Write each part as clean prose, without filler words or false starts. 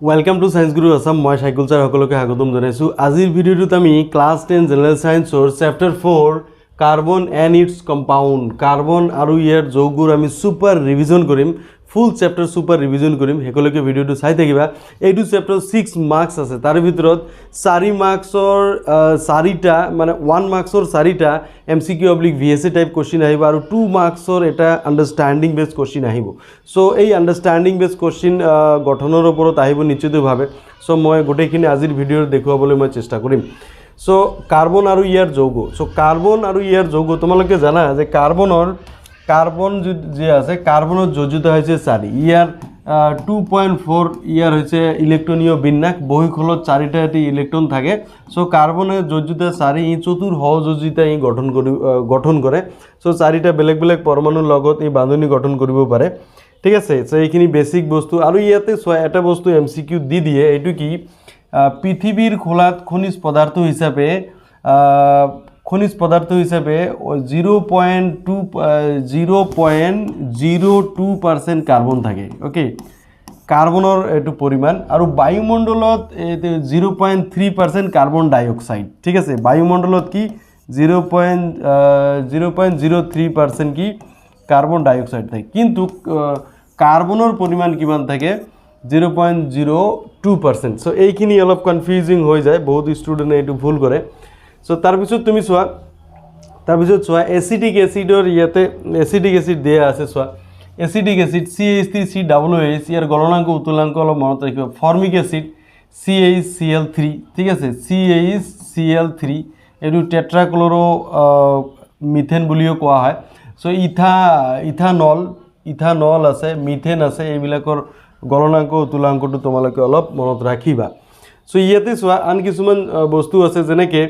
Welcome to science গুৰু আসাম। মই সাইকুল sir সকলোকে স্বাগতম জনাইছোঁ। আজিৰ ভিডিঅ'টোত আমি ক্লাছ 10 জেনেৰেল সায়েন্সৰ chapter 4 carbon and its compound, carbon আৰু ইয়াৰ যৌগবোৰ আমি সুপাৰ ৰিভিজন কৰিম। ফুল চেপ্টাৰ সুপাৰ ৰিভিজন কৰিম। সকলোকে ভিডিঅ'টো চাই থাকিবা। এইটো চেপ্টাৰ 6 মাৰ্কছ আছে, তাৰ ভিতৰত 4 মাৰ্কছৰ 4টা মানে 1 মাৰ্কছৰ 4টা MCQ oblique VSA type question আহিব আৰু 2 মাৰ্কছৰ এটা আণ্ডাৰষ্টেণ্ডিং বেছ কোশ্চিন আহিব। চ' এই আণ্ডাৰষ্টেণ্ডিং বেছ কোশ্চিন গঠনৰ ওপৰত আহিব নিশ্চিতভাৱে। চ' মই গোটেইখিনি আজিৰ ভিডিঅ'ত দেখুৱাবলৈ মই চেষ্টা কৰিম। চ' কাৰ্বন আৰু ইয়াৰ যৌগ। চ' কাৰ্বন আৰু ইয়াৰ যৌগ তোমালোকে জানা যে কাৰ্বন যে আছে কাৰ্বনৰ যোজ্যতা হৈছে 4। ইয়াৰ 2.4 ইয়াৰ হৈছে ইলেক্ট্ৰনীয় বিন্যাস। বহিখলত 4টা এটি ইলেক্ট্ৰন থাকে। চ' কাৰ্বনৰ যোজ্যতা 4, ই চতুৰ সহযোগিতা ই গঠন কৰে। চ' 4টা বেলেগ বেলেগ পৰমাণুৰ লগত এই বান্ধনি গঠন কৰিব পাৰে। ঠিক আছে। চ' এইখিনি বেছিক বস্তু। আৰু ইয়াতে এটা বস্তু MCQ দি দিয়ে, এইটো কি পৃথিৱীৰ খোলাত খনিজ পদাৰ্থ হিচাপে 0.02% কাৰ্বন থাকে। অ'কে, কাৰ্বনৰ এইটো পৰিমাণ। আৰু বায়ুমণ্ডলত 0.3% কাৰ্বন ডাই অক্সাইড। ঠিক আছে, বায়ুমণ্ডলত কি 0.03% কি কাৰ্বন ডাই অক্সাইড থাকে, কিন্তু কাৰ্বনৰ পৰিমাণ কিমান থাকে 0.02%। চ' এইখিনি অলপ কনফিউজিং হৈ যায়, বহুত ষ্টুডেণ্টে এইটো ভুল কৰে। চ' তাৰপিছত তুমি চোৱা এচিটিক এচিডৰ ইয়াতে এচিটিক এচিড দিয়া আছে। চোৱা এচিটিক এচিড CH3COOH, ইয়াৰ গলনাংক উতুলাংক অলপ মনত ৰাখিব। Formic acid CaCl3। ঠিক আছে, CaCl3 এইটো টেট্ৰাক্লৰো মিথেন বুলিও কোৱা হয়। চ' ইথানল আছে, মিথেন আছে, এইবিলাকৰ গলনাংক উতুলাংকটো তোমালোকে অলপ মনত ৰাখিবা। চ' ইয়াতে চোৱা আন কিছুমান বস্তু আছে, যেনেকৈ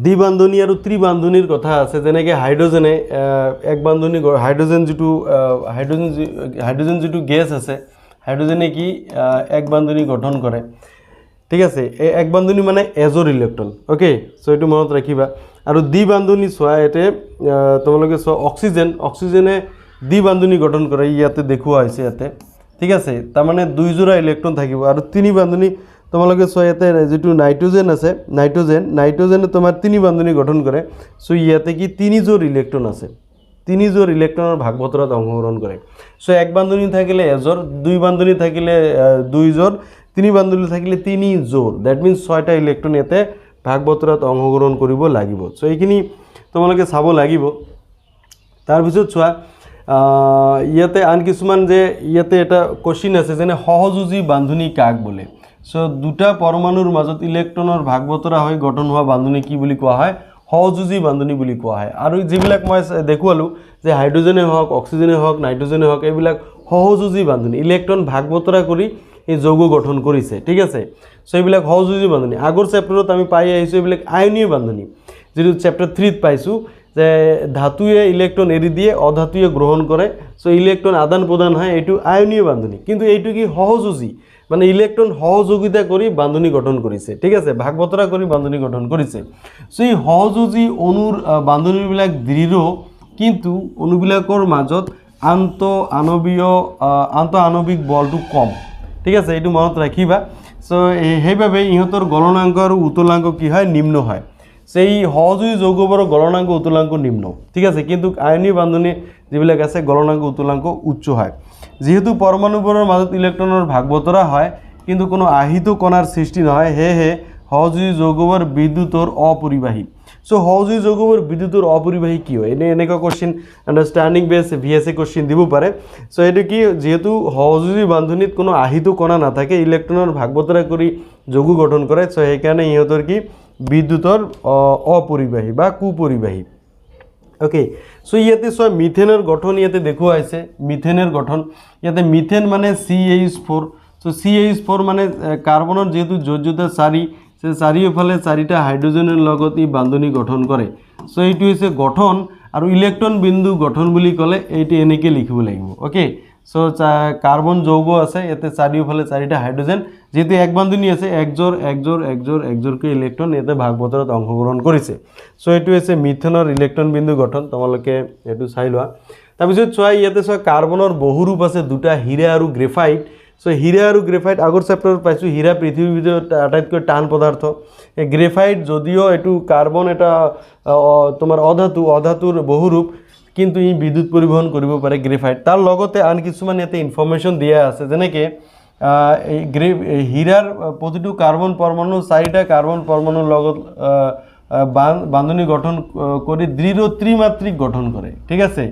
দ্বিবান্ধনী আৰু ত্ৰিবান্ধনীৰ কথা আছে। যেনেকৈ হাইড্ৰজেনে এক বান্ধনী, হাইড্ৰজেন যিটো গেছ আছে, হাইড্ৰজেনে কি এক বান্ধনী গঠন কৰে। ঠিক আছে, এই এক বান্ধনী মানে এজৰ ইলেক্ট্ৰন। অ'কে, চ' এইটো মনত ৰাখিবা। আৰু দ্বিবান্ধনী চোৱা, ইয়াতে তোমালোকে চোৱা অক্সিজেনে দ্বিবান্ধনী গঠন কৰে, ইয়াতে দেখুওৱা হৈছে ইয়াতে। ঠিক আছে, তাৰমানে 2 ইলেক্ট্ৰন থাকিব। আৰু তিনি বান্ধনী তোমালোকে চোৱা, ইয়াতে যিটো নাইট্ৰজেন আছে, নাইট্ৰজেনে তোমাৰ 3 বান্ধনী গঠন কৰে। চ' ইয়াতে কি 3 ইলেক্ট্ৰন আছে, 3 ইলেক্ট্ৰনৰ ভাগ বতৰাত অংশগ্ৰহণ কৰে। চ' এক বান্ধনী থাকিলে এজৰ, 2 বান্ধনী থাকিলে 2 3 বান্ধনী থাকিলে 3 ডেট মিনছ 6টা ইলেক্ট্ৰন ইয়াতে ভাগ বতৰাত অংশগ্ৰহণ কৰিব লাগিব। চ' এইখিনি তোমালোকে চাব লাগিব। তাৰপিছত চোৱা ইয়াতে আন কিছুমান, যে ইয়াতে এটা কোশ্চিন আছে, যেনে সহযোজী বান্ধনী কাক বোলে। চ' 2টা পৰমাণুৰ মাজত ইলেক্ট্ৰনৰ ভাগ বতৰা হৈ গঠন হোৱা বান্ধনী কি বুলি কোৱা হয়? সহযোজী বান্ধনী বুলি কোৱা হয়। আৰু যিবিলাক মই দেখুৱালোঁ যে হাইড্ৰজেনে হওক, অক্সিজেনে হওক, নাইট্ৰজেনে হওক, এইবিলাক সহযোজী বান্ধনী, ইলেক্ট্ৰন ভাগ বতৰা কৰি এই যৌগ গঠন কৰিছে। ঠিক আছে, চ' এইবিলাক সহযোজী বান্ধনী। আগৰ চেপ্টাৰত আমি পাই আহিছোঁ এইবিলাক আয়নীয় বান্ধনী, যিটো চেপ্টাৰ 3ত পাইছোঁ যে ধাতুৱে ইলেক্ট্ৰন এৰি দিয়ে, অধাতুৱে গ্ৰহণ কৰে। চ' ইলেক্ট্ৰন আদান প্ৰদান হয়, এইটো আয়নীয় বান্ধনী। কিন্তু এইটো কি সহযোজী, মানে ইলেক্ট্ৰন সহযোগিতা কৰি বান্ধনী গঠন কৰিছে। ঠিক আছে, ভাগ বতৰা কৰি বান্ধনী গঠন কৰিছে। চ' এই সহযোজী অণুৰ বান্ধনীবিলাক দৃঢ়, কিন্তু অণুবিলাকৰ মাজত আন্তঃআণৱিক বলটো কম। ঠিক আছে, এইটো মনত ৰাখিবা। চ' সেইবাবে ইহঁতৰ গলনাংক আৰু উতুলাংক কি হয়? নিম্ন হয়। সেই সহযোগী যৌগবোৰৰ গলনাংক উতুলাংক নিম্ন। ঠিক আছে, কিন্তু আয়নীয় বান্ধনী যিবিলাক আছে গলনাংক উতুলাংক উচ্চ হয়। যিহেতু পৰমাণুবোৰৰ মাজত ইলেক্ট্ৰনৰ ভাগ বতৰা হয়, কিন্তু কোনো আহিত কণাৰ সৃষ্টি নহয়, সেয়েহে সহযোগী যৌগবোৰ বিদ্যুতৰ অপৰিবাহী। চ' সহযোগী যৌগবোৰ বিদ্যুতৰ অপৰিবাহী কি হয়? এনেকুৱা কোশ্চিন আণ্ডাৰষ্টেণ্ডিং বেছ VSA কোশ্চিন দিব পাৰে। চ' এইটো কি, যিহেতু সহযোগী বান্ধনীত কোনো আহিত কণা নাথাকে, ইলেক্ট্ৰনৰ ভাগ বতৰা কৰি যৌগ গঠন কৰে। চ' সেইকাৰণে ইহঁতৰ কি বিদ্যুতৰ অপৰিবাহী বা কুপৰিবাহী। অ'কে, চ' ইয়াতে চোৱা মিথেনৰ গঠন ইয়াতে দেখুওৱা হৈছে। মিথেনৰ গঠন ইয়াতে মিথেন মানে CH4। চ' CH4 মানে কাৰ্বনৰ যিহেতু যোজ্যতা 4, চাৰিওফালে 4টা হাইড্ৰজেনৰ লগত ই বান্ধনী গঠন কৰে। চ' এইটো হৈছে গঠন। আৰু ইলেক্ট্ৰন বিন্দু গঠন বুলি ক'লে এইটো এনেকৈ লিখিব লাগিব। অ'কে, চ' কাৰ্বন যৌগ আছে, ইয়াতে চাৰিওফালে 4টা হাইড্ৰজেন, যেহেতু এক বান্ধনী আছে, একজোৰকৈ ইলেক্ট্ৰন ইয়াতে ভাগ বতৰাত অংশগ্ৰহণ কৰিছে। চ' এইটো হৈছে মিথেনৰ ইলেক্ট্ৰন বিন্দু গঠন। তোমালোকে এইটো চাই লোৱা। তাৰপিছত চোৱা ইয়াতে চোৱা কাৰ্বনৰ বহুৰূপ আছে দুটা, হীৰা আৰু গ্ৰেফাইট। সো হীৰা আৰু গ্ৰেফাইট আগৰ চেপ্টাৰত পাইছোঁ, হীৰা পৃথিৱীৰ ভিতৰত আটাইতকৈ টান পদাৰ্থ। এই গ্ৰেফাইট যদিও এইটো কাৰ্বন এটা তোমাৰ অধাতুৰ বহুৰূপ, কিন্তু ই বিদ্যুৎ পৰিবহন কৰিব পাৰে গ্ৰেফাইট। তাৰ লগতে আন কিছুমান ইয়াতে ইনফৰমেশ্যন দিয়া আছে, যেনেকৈ এই হীৰাৰ প্ৰতিটো কাৰ্বন পৰমাণু 4টা কাৰ্বন পৰমাণুৰ লগত বান্ধনি গঠন কৰি দৃঢ় ত্ৰিমাত্ৰিক গঠন কৰে, ঠিক আছে।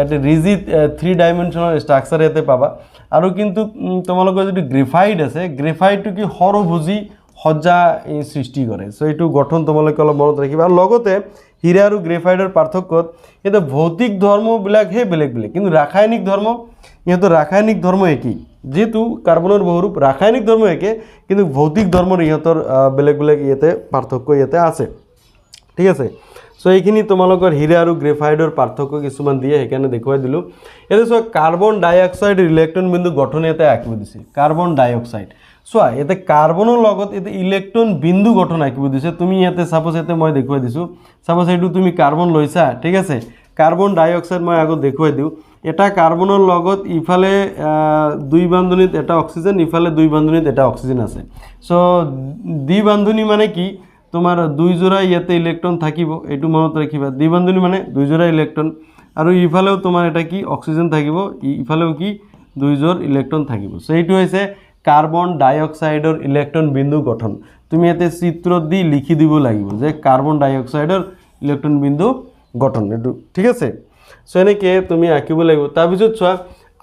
এটা ৰিজিড 3 ডাইমেনশ্যনেল ষ্ট্ৰাকচাৰ ইয়াতে পাবা। আৰু কিন্তু তোমালোকৰ যদি গ্ৰেফাইট আছে, গ্ৰেফাইটটো কি সৰভুজি সজ্জা সৃষ্টি কৰে। সো এইটো গঠন তোমালোকে অলপ মনত ৰাখিবা। আৰু লগতে হীৰা আৰু গ্ৰেফাইটৰ পাৰ্থক্যত কিন্তু ভৌতিক ধৰ্মবিলাকহে বেলেগ বেলেগ, কিন্তু ৰাসায়নিক ধৰ্ম ইহঁতৰ ৰাসায়নিক ধৰ্ম একেই। যেহেতু কাৰ্বনৰ বহুৰূপ, ৰাসায়নিক ধৰ্ম একে, কিন্তু ভৌতিক ধৰ্মৰ ইহঁতৰ বেলেগ বেলেগ ইয়াতে পাৰ্থক্য ইয়াতে আছে, ঠিক আছে। সো এইখিনি তোমালোকৰ হীৰা আৰু গ্ৰেফাইটৰ পাৰ্থক্য কিছুমান দিয়ে, সেইকাৰণে দেখুৱাই দিলোঁ। ইয়াতে চোৱা কাৰ্বন ডাই অক্সাইডৰ ইলেক্ট্ৰন বিন্দু গঠন ইয়াতে আঁকিব দিছে। কাৰ্বন ডাই অক্সাইড চোৱা ইয়াতে কাৰ্বনৰ লগত ইয়াতে ইলেক্ট্ৰন বিন্দু গঠন আঁকিব দিছে। তুমি ইয়াতে চাপোজ ইয়াতে মই দেখুৱাই দিছোঁ, চাপোজ এইটো তুমি কাৰ্বন লৈছা, ঠিক আছে। কাৰ্বন ডাই অক্সাইড মই আগত দেখুৱাই দিওঁ, এটা কাৰ্বনৰ লগত ইফালে 2 বান্ধনীত এটা অক্সিজেন, ইফালে 2 বান্ধনীত এটা অক্সিজেন আছে। সো দ্বিবান্ধনী মানে কি, তোমাৰ 2 জোড়া ইয়াতে ইলেক্ট্ৰন থাকিব, এইটো মনত ৰাখিবা। দ্বিবান্ধনী মানে 2 জোড়া ইলেক্ট্ৰন, আৰু ইফালেও তোমাৰ এটা কি অক্সিজেন থাকিব, ইফালেও কি 2 জোড় ইলেক্ট্ৰন থাকিব। সো এইটো হৈছে কাৰ্বন ডাই অক্সাইডৰ ইলেক্ট্ৰন বিন্দু গঠন। তুমি ইয়াতে চিত্ৰ দি লিখি দিব লাগিব যে কাৰ্বন ডাই অক্সাইডৰ ইলেক্ট্ৰন বিন্দু গঠন, এইটো ঠিক আছে। সো এনেকৈ তুমি আঁকিব লাগিব। তাৰপিছত চোৱা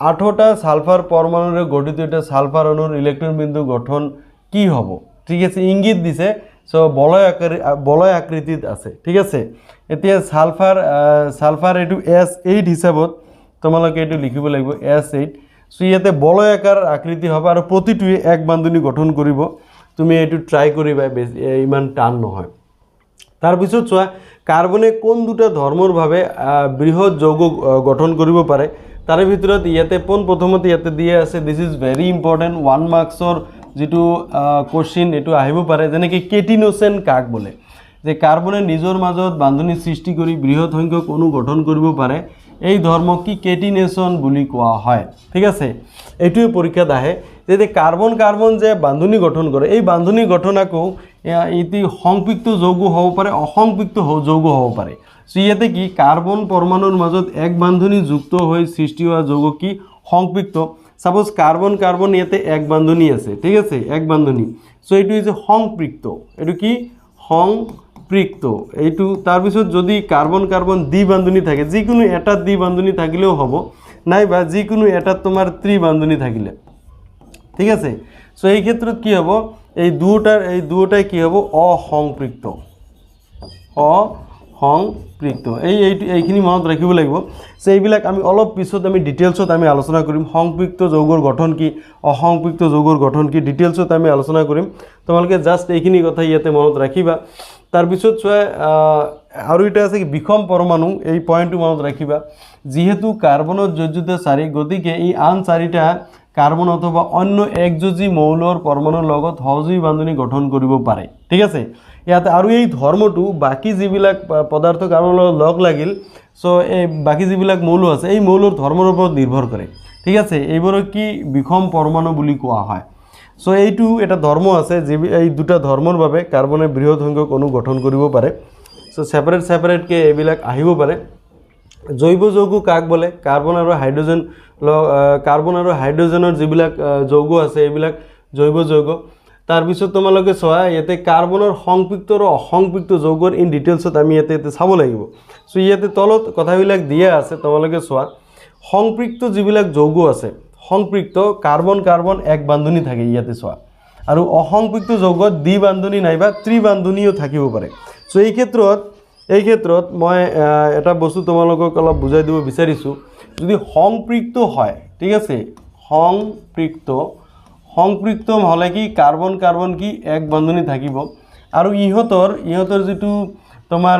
8টা সালফাৰ পৰমাণুৰে গঠিত এটা সালফাৰ অণুৰ ইলেক্ট্ৰন বিন্দু গঠন কি হ'ব, ঠিক আছে, ইংগিত দিছে। সো বলয় আকৃতিত আছে, ঠিক আছে। এতিয়া সালফাৰ এইটো S8 হিচাপত তোমালোকে এইটো লিখিব লাগিব S8। সো ইয়াতে বলয় আকাৰ আকৃতি হ'ব, আৰু প্ৰতিটোৱে এক বান্ধনী গঠন কৰিব। তুমি এইটো ট্ৰাই কৰিবা, ইমান টান নহয়। তাৰপিছত চোৱা কাৰ্বনে কোন দুটা ধৰ্মৰ বাবে বৃহৎ যৌগ গঠন কৰিব পাৰে, তাৰে ভিতৰত ইয়াতে পোনপ্ৰথমতে ইয়াতে দিয়া আছে, দিছ ইজ ভেৰি ইম্পৰ্টেণ্ট, 1 মাৰ্কছৰ যিটো কোশ্চিন এইটো আহিব পাৰে। যেনেকৈ কেটিনোচেন কাক বোলে, যে কাৰ্বনে নিজৰ মাজত বান্ধনী সৃষ্টি কৰি বৃহৎ সংখ্যক অণু গঠন কৰিব পাৰে, এই ধৰ্মক কি কেটিনেশ্যন বুলি কোৱা হয়, ঠিক আছে। এইটোৱে পৰীক্ষাত আহে যে কাৰ্বন যে বান্ধনী গঠন কৰে, এই বান্ধনী গঠন আকৌ এটি সংপৃক্ত যৌগ হ'ব পাৰে, অসংপৃক্ত যৌগ হ'ব পাৰে। সো ইয়াতে কি কাৰ্বন পৰমাণুৰ মাজত এক বান্ধনী যুক্ত হৈ সৃষ্টি হোৱা যৌগ কি সংপৃক্ত। সাপোজ কাৰ্বন ইয়াতে এক বান্ধনী আছে, ঠিক আছে, এক বান্ধনী। সো এইটো হৈছে সংপৃক্ত, এইটো কি সংপৃক্ত এইটো। তাৰপিছত যদি কাৰ্বন দ্বিবান্ধনী থাকে, যিকোনো এটা দ্বিবান্ধনী থাকিলেও হ'ব, নাইবা যিকোনো এটা তোমাৰ ত্ৰিবান্ধনী থাকিলে, ঠিক আছে। সো এই ক্ষেত্ৰত কি হ'ব, এই দুটাই কি হ'ব, অসংপৃক্ত। এইখিনি মনত ৰাখিব লাগিব। সো এইবিলাক আমি অলপ পিছত আমি ডিটেইলছত আমি আলোচনা কৰিম। সংপৃক্ত যৌগৰ গঠন কি, অসংপৃক্ত যৌগৰ গঠন কি, ডিটেইলছত আমি আলোচনা কৰিম। তোমালোকে জাষ্ট এইখিনি কথা ইয়াতে মনত ৰাখিবা। তাৰপিছত চোৱা আৰু এটা আছে কি বিষম পৰমাণু, এই পইণ্টটো মনত ৰাখিবা। যিহেতু কাৰ্বনৰ যোজ্যতা 4, গতিকে এই আন 4টা কাৰ্বন অথবা অন্য একযোজী মৌলৰ পৰমাণুৰ লগত সহযোগী বান্ধনী গঠন কৰিব পাৰে, ঠিক আছে। ইয়াতে আৰু এই ধৰ্মটো বাকী যিবিলাক পদাৰ্থ কাৰ্বনৰ লগত লগ লাগিল, সো এই বাকী যিবিলাক মৌল আছে, এই মৌলৰ ধৰ্মৰ ওপৰত নিৰ্ভৰ কৰে, ঠিক আছে। এইবোৰক কি বিষম পৰমাণু বুলি কোৱা হয়। সো এইটো এটা ধৰ্ম আছে, এই দুটা ধৰ্মৰ বাবে কাৰ্বনে বৃহৎ সংখ্যক অণু গঠন কৰিব পাৰে। সো সেপাৰেটকৈ এইবিলাক আহিব পাৰে। জৈৱ যৌগ কাক বোলে, কাৰ্বন আৰু হাইড্ৰজেনৰ যিবিলাক যৌগ আছে, এইবিলাক জৈৱ যৌগ। তাৰপিছত তোমালোকে চোৱা ইয়াতে কাৰ্বনৰ সংপৃক্ত আৰু অসংপৃক্ত যৌগৰ ইন ডিটেইলছত আমি ইয়াতে চাব লাগিব। সো ইয়াতে তলত কথাবিলাক দিয়া আছে, তোমালোকে চোৱা। সংপৃক্ত যিবিলাক যৌগ আছে, সংপৃক্ত কাৰ্বন এক বান্ধনী থাকে ইয়াতে চোৱা, আৰু অসংপৃক্ত যৌগত দ্বিবান্ধনী নাইবা ত্ৰিবান্ধনীও থাকিব পাৰে। সো এই ক্ষেত্ৰত মই এটা বস্তু তোমালোকক অলপ বুজাই দিব বিচাৰিছোঁ। যদি সংপৃক্ত হয়, ঠিক আছে, সংপৃক্ত হ'লে কি কাৰ্বন কি এক বান্ধনী থাকিব, আৰু ইহঁতৰ যিটো তোমাৰ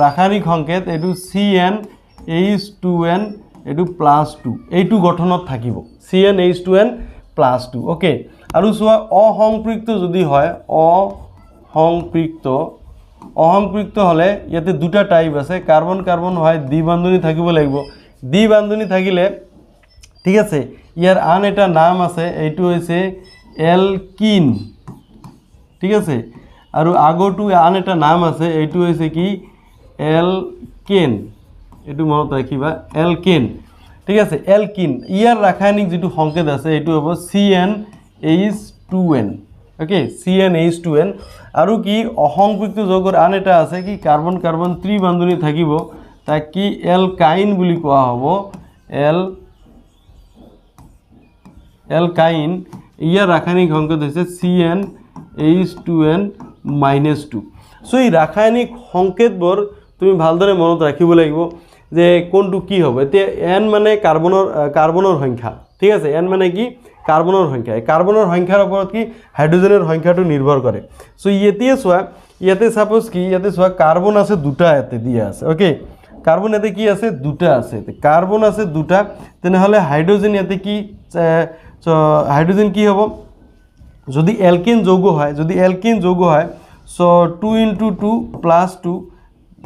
ৰাসায়নিক সংকেত, এইটো CnH2n এইটো +2, এইটো গঠনত থাকিব, CnH2n+2, অ'কে। আৰু চোৱা অসংপৃক্ত যদি হয়, অসংপৃক্ত অসম্পৃক্ত হলে ইয়াতে দুটা টাইপ আছে কার্বন কার্বন হয় দ্বিবান্ধনী থাকিব লাগিব দ্বিবান্ধনী থাকিলে ঠিক আছে ইয়ার আন এটা নাম আছে এইটো হইছে এলকিন ঠিক আছে আৰু আগৰটো আন এটা নাম আছে এইটো হইছে কি এলকেন এইটো মনত ৰাখিবা এলকেন ঠিক আছে এলকিন ইয়াৰ ৰাসায়নিক যেটো সংকেত আছে এইটো হ'ব CnH2n ওকে CnH2n আৰু কি অসম্পৃক্ত যৌগৰ আন এটা আছে কি কাৰ্বন কাৰ্বন ত্ৰিবান্ধনী থাকিব তাক কি এলকাইন বুলি কোৱা হ'ব এলকাইন ইয়াৰ ৰাসায়নিক সংকেত হৈছে CnH2n -2 সো এই ৰাসায়নিক সংকেতবোৰ তুমি ভালদৰে মনত ৰাখিব লাগিব যে কোনটো কি হ'ব এতিয়া n মানে কাৰ্বনৰ সংখ্যা ঠিক আছে n মানে কি কাৰ্বনৰ সংখ্যা কাৰ্বনৰ সংখ্যাৰ ওপৰত কি হাইড্ৰোজেনৰ সংখ্যাটো নিৰ্ভৰ কৰে সো ইয়াতে সাপোজ কি ইয়াতে চোৱা কাৰ্বন আছে দুটা ইয়াতে দিয়া আছে ওকে কাৰ্বন ইয়াতে কি আছে দুটা আছে কাৰ্বন আছে দুটা তেনেহলে হাইড্ৰোজেন ইয়াতে কি সো হাইড্ৰোজেন কি হ'ব যদি এলকেন যৌগ হয় সো 2 * 2 + 2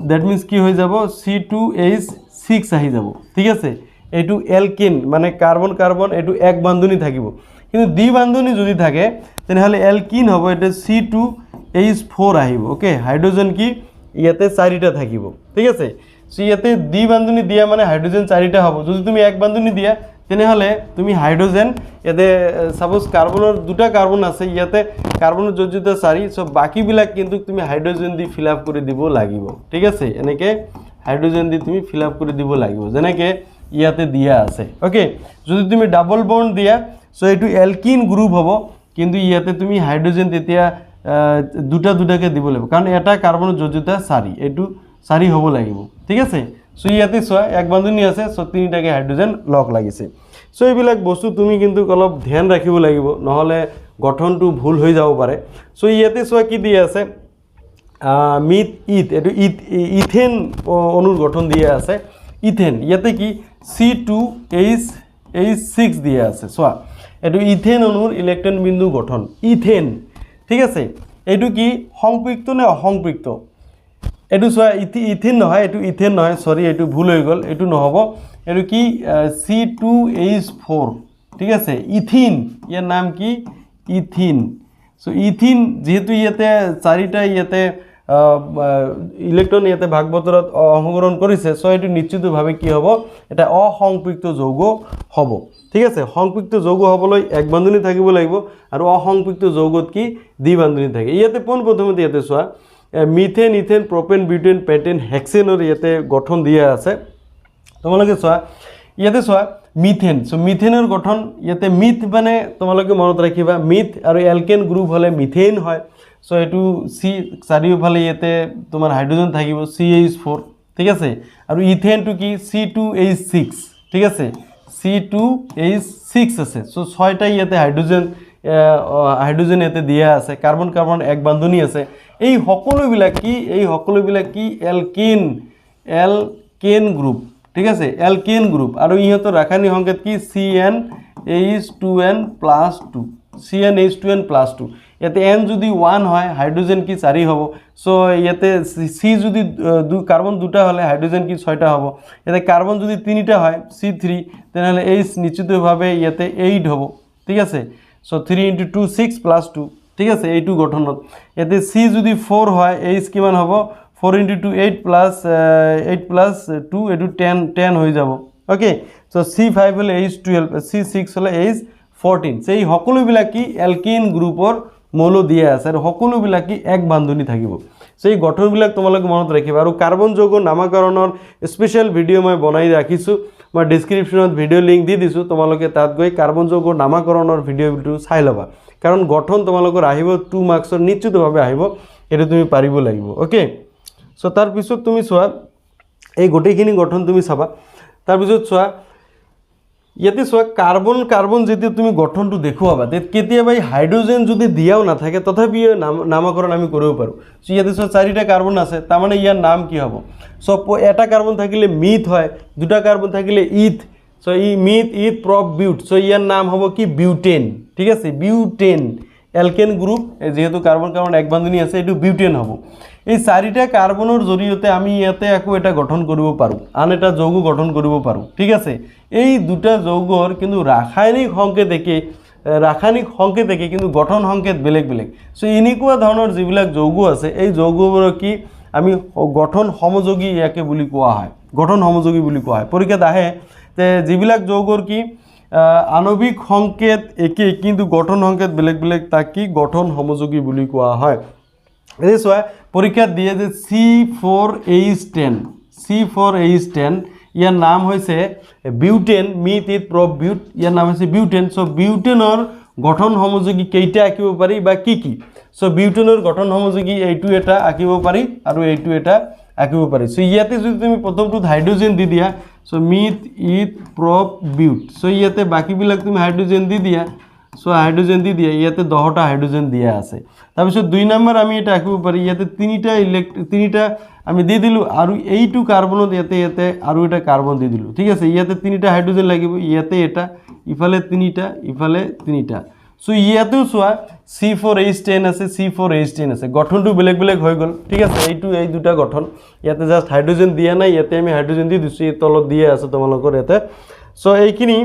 দ্যাট মিন্স কি হৈ যাব C2H6 আহি যাব ঠিক আছে এইটো এলকেন মানে কার্বন কার্বন এইটো এক বান্ধনী থাকিব কিন্তু দ্বিবান্ধনী যদি থাকে তেনেহলে এলকিন হ'ব এটা C2H4 আহিব ওকে হাইড্ৰোজেন কি ইয়াতে চাৰিটা থাকিব ঠিক আছে সো ইয়াতে দ্বিবান্ধনী দিয়া মানে হাইড্ৰোজেন চাৰিটা হ'ব যদি তুমি এক বান্ধনী দিয়া তেনেহলে তুমি হাইড্ৰোজেন ইয়াতে সাপোজ কাৰ্বনৰ দুটা কাৰ্বন আছে ইয়াতে কাৰ্বনৰ যোজ্যতা 4 সো বাকি বিলাক কিন্তু তুমি হাইড্ৰোজেন দি ফিল আপ কৰি দিব লাগিব ঠিক আছে এনেকে হাইড্ৰোজেন দি তুমি ফিল আপ কৰি দিব লাগিব যেনেকে ইয়াতে দিয়া আছে ওকে যদি তুমি ডাবল বন্ড দিয়া সো এটো এলকিন গ্রুপ হ'ব কিন্তু ইয়াতে তুমি হাইড্ৰোজেন তেতিয়া দুটাকে দিব লাগিব কাৰণ এটা কাৰ্বনৰ যোজ্যতা 4 এটো 4 হ'ব লাগিব ঠিক আছে সো ইয়াতে সোয়া এক বান্ধনী আছে সো তিনিটাকে হাইড্ৰোজেন লগ লাগিছে সো এইবিলাক বস্তু তুমি কিন্তু অলপ ধ্যান ৰাখিব লাগিব নহলে গঠনটো ভুল হৈ যাব পাৰে সো ইয়াতে সোয়া কি দিয়া আছে মিথ এটো ইথেন অনুৰ গঠন দিয়া আছে ইথেন ইয়াতে কি C2H6 দিয়া আছে সোয়া এটো ইথেন অনুৰ ইলেক্ট্ৰন বিন্দু গঠন ইথেন ঠিক আছে এটো কি সংপৃক্ত নে অসংপৃক্ত এটো সোয়া ইথেন নহয় এটো ইথেন নহয় সরি এটো ভুল হৈ গল এটো নহব এটো কি C2H4 ঠিক আছে ইথিন ইয়াৰ নাম কি ইথিন সো ইথিন যেহেতু ইয়াতে চাৰিটা ইয়াতে ইলেক্ট্ৰন ইয়াতে ভাগ বতৰত অংশগ্ৰহণ কৰিছে সো এটো নিশ্চিতভাৱে কি হ'ব এটা অসংপৃক্ত যৌগ হ'ব ঠিক আছে সংপৃক্ত যৌগ হ'বলৈ এক বান্ধনী থাকিব লাগিব আৰু অসংপৃক্ত যৌগত কি দ্বিবান্ধনী থাকে ইয়াতে প্ৰথমতে ইয়াতে সোয়া মিথেন ইথেন প্ৰোপেন বিউটেন পেন্টেন হেক্সেনৰ ইয়াতে গঠন দিয়া আছে তোমালোকে সোয়া ইয়াতে সোয়া মিথেন সো মিথেনৰ গঠন ইয়াতে মিথ মানে তোমালোকে মনত ৰাখিবা মিথ আৰু এলকেন গ্ৰুপ হলে মিথেন হয় সো এটো সি চাৰিওফালে ইয়াতে তোমাৰ হাইড্ৰোজেন থাকিব CH4 ঠিক আছে আৰু ইথেনটো কি C2H6 ঠিক আছে C2H6 আছে সো ছয়টা ইয়াতে হাইড্ৰোজেন ইয়াতে দিয়া আছে কাৰ্বন কাৰ্বন এক বান্ধনী আছে এই সকলোবিলাক কি এলকেন গ্ৰুপ ঠিক আছে এলকেন গ্ৰুপ আৰু ইহঁতৰ ৰাসায়নিক সংকেত কি CnH2n+2 ইয়াতে n যদি 1 হয় হাইড্ৰোজেন কি 4 হ'ব সো ইয়াতে C যদি কাৰ্বন দুটা হলে হাইড্ৰোজেন কি 6টা হ'ব ইয়াতে কাৰ্বন যদি 3টা হয় C3 তেনেহলে H নিশ্চিতভাৱে ইয়াতে 8 হ'ব ঠিক আছে সো 3 * 2 6 + 2 ঠিক আছে এইটো গঠনত ইয়াতে C যদি 4 হয় H কিমান হ'ব 4 * 2 8 + 2 এটো 10 হৈ যাব ওকে সো C5 হলে H12 C6 হলে H14 সেই সকলোবিলাক কি এলকেন গ্ৰুপৰ মৌল দিয়া আছে আৰু সকলোবিলাক কি এক বান্ধনী থাকিব সেই গঠনবিলাক তোমালোকে মনত ৰাখিবা আৰু কাৰ্বন যৌগ নামকৰণৰ স্পেশাল ভিডিও মই বনাই ৰাখিছো মই ডেসক্ৰিপশনত ভিডিও লিংক দি দিছো তোমালোকে তাত গৈ কাৰ্বন যৌগ নামকৰণৰ ভিডিওটো চাই লবা কাৰণ গঠন তোমালোকৰ আহিব 2 মাৰ্কছৰ নিশ্চিতভাৱে আহিব এটো তুমি পাৰিব লাগিব ওকে সো তাৰ পিছত তুমি সোৱা এই গোটেইখিনি গঠন তুমি চাবা তাৰ পিছত সোৱা ইয়াতে সোৱা কাৰ্বন যেতিয়া তুমি গঠনটো দেখুৱাবা কেতিয়াবা হাইড্ৰোজেন যদি দিয়াও না থাকে তথাপি নামকৰণ আমি কৰিব পাৰো সো ইয়াতে সোৱা চাৰিটা কাৰ্বন আছে তাৰ মানে ইয়াৰ নাম কি হ'ব সো এটা কার্বন থাকিলে মিথ হয় দুটা কার্বন থাকিলে ইথ সো ই মিথ ইথ প্রপ বিউট সো ইয়াৰ নাম হ'ব কি বিউটেন ঠিক আছে বিউটেন এলকেন গ্ৰুপ যেহেতু কাৰ্বন কাৰ্বন এক বান্ধনী আছে এইটো বিউটেন হ'ব এই চাৰিটা কাৰ্বনৰ জৰিয়তে আমি ইয়াতে আকৌ এটা গঠন কৰিব পাৰোঁ আন এটা যৌগ গঠন কৰিব পাৰোঁ ঠিক আছে এই দুটা যৌগৰ কিন্তু ৰাসায়নিক সংকেত একে কিন্তু গঠন সংকেত বেলেগ বেলেগ সো এনেকুৱা ধৰণৰ যিবিলাক যৌগ আছে এই যৌগবোৰক কি আমি গঠন সমযোগী ইয়াকে বুলি কোৱা হয় গঠন সমযোগী বুলি কোৱা হয় পৰীক্ষাত আহে তে যিবিলাক যৌগৰ কি আণবিক সংকেত একে কিন্তু গঠন সংকেত বেলেগ বেলেগ তাক কি গঠন সমযোগী বুলি কোৱা হয় এই চোৱা পৰীক্ষাত দিয়ে যে C4H10 ইয়াৰ নাম হৈছে বিউটেন মিথ ইট প্ৰব বিউট ইয়াৰ নাম হৈছে বিউটেন সো বিউটেনৰ গঠন সমযোগী কেইটা আঁকিব পাৰি বা কি কি সো বিউটেনৰ গঠন সমযোগী এইটো এটা আঁকিব পাৰি আৰু এইটো এটা আঁকিব পাৰি সো ইয়াতে যদি তুমি প্ৰথমটোত হাইড্ৰোজেন দি দিয়া so meth eth prop but so ইয়াতে বাকিবিলাক তুমি হাইড্ৰোজেন দি দিয়া সো হাইড্ৰোজেন দি দিয়া ইয়াতে 10টা হাইড্ৰোজেন দিয়া আছে তাৰপিছত 2 নম্বৰ আমি এটা আঁকিব পাৰি ইয়াতে তিনিটা আমি দি দিলো আৰু এইটো কাৰ্বনত ইয়াতে আৰু এটা কাৰ্বন দি দিলো ঠিক আছে ইয়াতে 3টা হাইড্ৰোজেন লাগিব ইয়াতে এটা ইফালে 3টা সো ইয়াতেও চোৱা C4H10 আছে গঠনটো বেলেগ বেলেগ হৈ গল ঠিক আছে এই দুটা গঠন ইয়াতে জাস্ট হাইড্ৰোজেন দিয়া নাই ইয়াতে আমি হাইড্ৰোজেন দি দিছো এই তলত দিয়ে আছে তোমালোকৰ ইয়াতে সো এইখিনি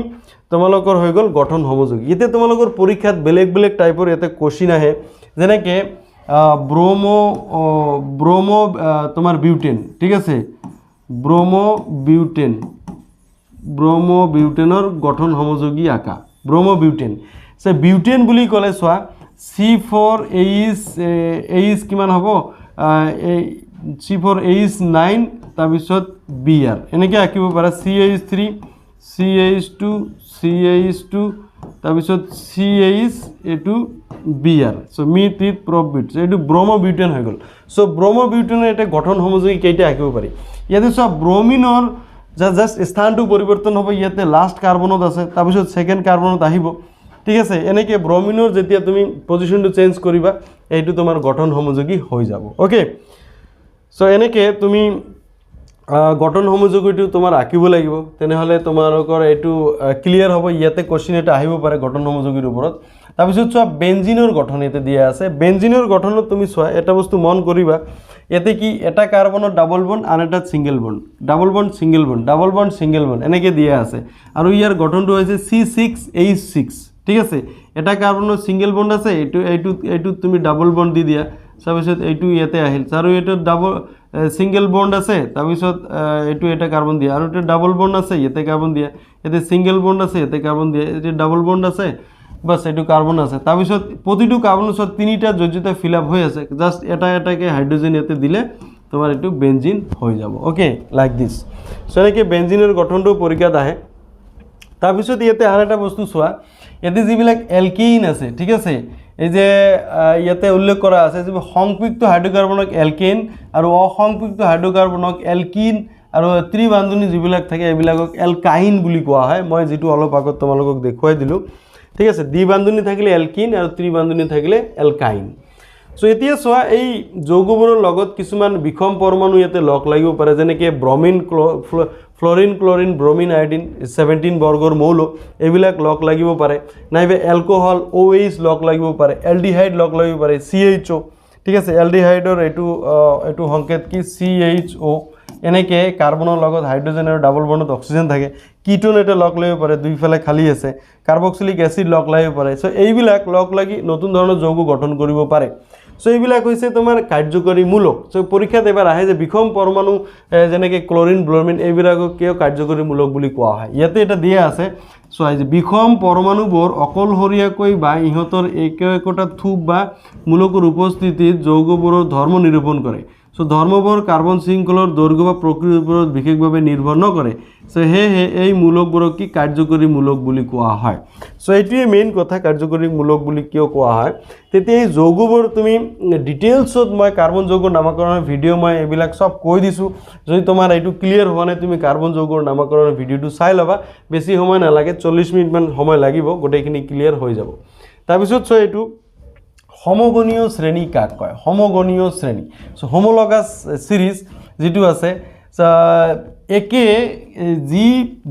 তোমালোকৰ হৈ গল গঠন সমযোগী ইয়াতে তোমালোকৰ পৰীক্ষাত বেলেগ বেলেগ টাইপৰ ইয়াতে কোশ্চিন আহে যেনেকৈ ব্ৰোমো তোমাৰ বিউটেন ঠিক আছে ব্ৰোমো বিউটেনৰ গঠন সমযোগী আঁকা ব্ৰোমো বিউটেন সে বিউটেন বুলি ক'লে চোৱা C4H কিমান হ'ব C4H9 তাৰপিছত Br এনেকৈ আঁকিব পাৰা CH3 CH2 তাৰপিছত CH Br so meth eth prop but এইটো ব্ৰোমো বিউটেন হৈ গ'ল সো ব্ৰোমো বিউটেনৰ এটা গঠন সমযোগী কেইটা আঁকিব পাৰি ইয়াতে চোৱা ব্ৰোমিনৰ জাস্ট স্থানটো পৰিৱৰ্তন হ'ব ইয়াতে লাষ্ট কাৰ্বনত আছে তাৰপিছত সেকেন্ড কাৰ্বনত আহিব ঠিক আছে এনেকৈ ব্ৰোমিনৰ যেতিয়া তুমি পজিশনটো চেঞ্জ কৰিবা এইটো তোমাৰ গঠন সমযোগী হৈ যাব ওকে সো এনেকৈ তুমি গঠন সমযোগীটো তোমাৰ আঁকিব লাগিব তেনেহলে তোমালোকৰ এইটো ক্লিয়াৰ হ'ব ইয়াতে কোশ্চিন এটা আহিব পাৰে গঠন সমযোগীৰ ওপৰত তাৰপিছত চোৱা বেনজিনৰ গঠন ইয়াতে দিয়া আছে বেনজিনৰ গঠনত তুমি চোৱা এটা বস্তু মন কৰিবা ইয়াতে কি এটা কাৰ্বনৰ ডাবল বন্ড আন এটা সিঙ্গেল বন্ড এনেকৈ দিয়া আছে আৰু ইয়াৰ গঠনটো হৈছে C6H6 ঠিক আছে এটা কাৰ্বনৰ সিঙ্গেল বন্ড আছে এইটো তুমি ডাবল বন্ড দি দিয়া তাৰপিছত এইটো ইয়াতে আহিল আৰু এইটো ডাবল সিঙ্গেল বন্ড আছে তাৰপিছত এইটো এটা কাৰ্বন দিয়া আৰু এটা ডাবল বন্ড আছে ইয়াতে কাৰ্বন দিয়া ইয়াতে সিঙ্গেল বন্ড আছে ইয়াতে কাৰ্বন দিয়া এটা ডাবল বন্ড আছে বাস এইটো কাৰ্বন আছে তাৰপিছত প্ৰতিটো কাৰ্বনৰ ওচৰত 3টা যোজ্যতা ফিল আপ হৈ আছে জাস্ট এটাকে হাইড্ৰোজেন ইয়াতে দিলে তোমাৰ এইটো বেনজিন হৈ যাব ওকে লাইক দিস সো এনেকৈ বেনজিনৰ গঠনটো পৰীক্ষাত আহে তাৰপিছত ইয়াতে আন এটা বস্তু চোৱা ইয়াতে যিবিলাক এলকিন আছে ঠিক আছে এই যে ইয়াতে উল্লেখ কৰা আছে যে সংপৃক্ত হাইড্ৰোকাৰ্বনক এলকেন আৰু অসংপৃক্ত হাইড্ৰোকাৰ্বনক এলকিন আৰু ত্ৰিবান্ধনী যিবিলাক থাকে এইবিলাকক এলকাইন বুলি কোৱা হয় মই যেটো অলপ আগত তোমালোকক দেখুৱাই দিলো ঠিক আছে দ্বিবান্ধনী থাকিলে এলকিন আৰু ত্ৰিবান্ধনী থাকিলে এলকাইন সো এতিয়া চোৱা এই যৌগবোৰৰ লগত কিছুমান বিষম পৰমাণু ইয়াতে লগ লাগিব পাৰে যেনেকৈ ব্ৰমিন ফ্লোৰিন ক্লোৰিন ব্ৰমিন আয়োডিন 17 বৰ্গৰ মৌল এইবিলাক লগ লাগিব পাৰে নাইবা এলকোহল OH লগ লাগিব পাৰে এলডিহাইড লগ লাগিব পাৰে CHO ঠিক আছে এলডিহাইডৰ এইটো সংকেত কি CHO এনেকৈ কাৰ্বনৰ লগত হাইড্ৰোজেন আৰু ডাবল বন্ডত অক্সিজেন থাকে কিটোন এটা লগ লাগিব পাৰে দুইফালে খালি আছে কাৰ্বক্সিলিক এসিড লগ লাগিব পাৰে সো এইবিলাক লগ লাগি নতুন ধৰণৰ যৌগ গঠন কৰিব পাৰে সো এইবিলাক হৈছে তোমাৰ কাৰ্যকৰী মূলক সো পৰীক্ষাত এবাৰ আহে যে বিষম পৰমাণু যেনেকৈ ক্লোৰিন ব্ৰমিন এইবিলাকক কিয় কাৰ্যকৰী মূলক বুলি কোৱা হয় ইয়াতে এটা দিয়া আছে সো এই যে বিষম পৰমাণুবোৰ অকলহৰীয়াকৈ বা ইহঁতৰ একোটা থূপ বা মূলকৰ উপস্থিতিত যৌগবোৰৰ ধৰ্ম নিৰূপণ কৰে সো ধৰ্মবোৰ কাৰ্বন শৃংখলৰ দৈৰ্ঘ্য বা প্ৰকৃতিৰ ওপৰত বিশেষভাৱে নিৰ্ভৰ নকৰে সো সেয়ে এই মূলকবোৰক কি কাৰ্যকৰী মূলক বুলি কোৱা হয় সো এইটোৱে মেইন কথা কাৰ্যকৰী মূলক বুলি কিয় কোৱা হয় তেতিয়া এই যৌগবোৰ তুমি ডিটেইলছত মই কাৰ্বন যৌগৰ নামকৰণৰ ভিডিঅ' মই এইবিলাক সব কৈ দিছোঁ যদি তোমাৰ এইটো ক্লিয়াৰ হোৱা নাই তুমি কাৰ্বন যৌগৰ নামকৰণৰ ভিডিঅ'টো চাই ল'বা বেছি সময় নালাগে 40 মিনিটমান সময় লাগিব গোটেইখিনি ক্লিয়াৰ হৈ যাব তাৰপিছত সো এইটো হোমোগনীয় শ্ৰেণী কাক কয় হোমোগনীয় শ্ৰেণী সো হোমোলগাছ সিৰিজ যেটো আছে একে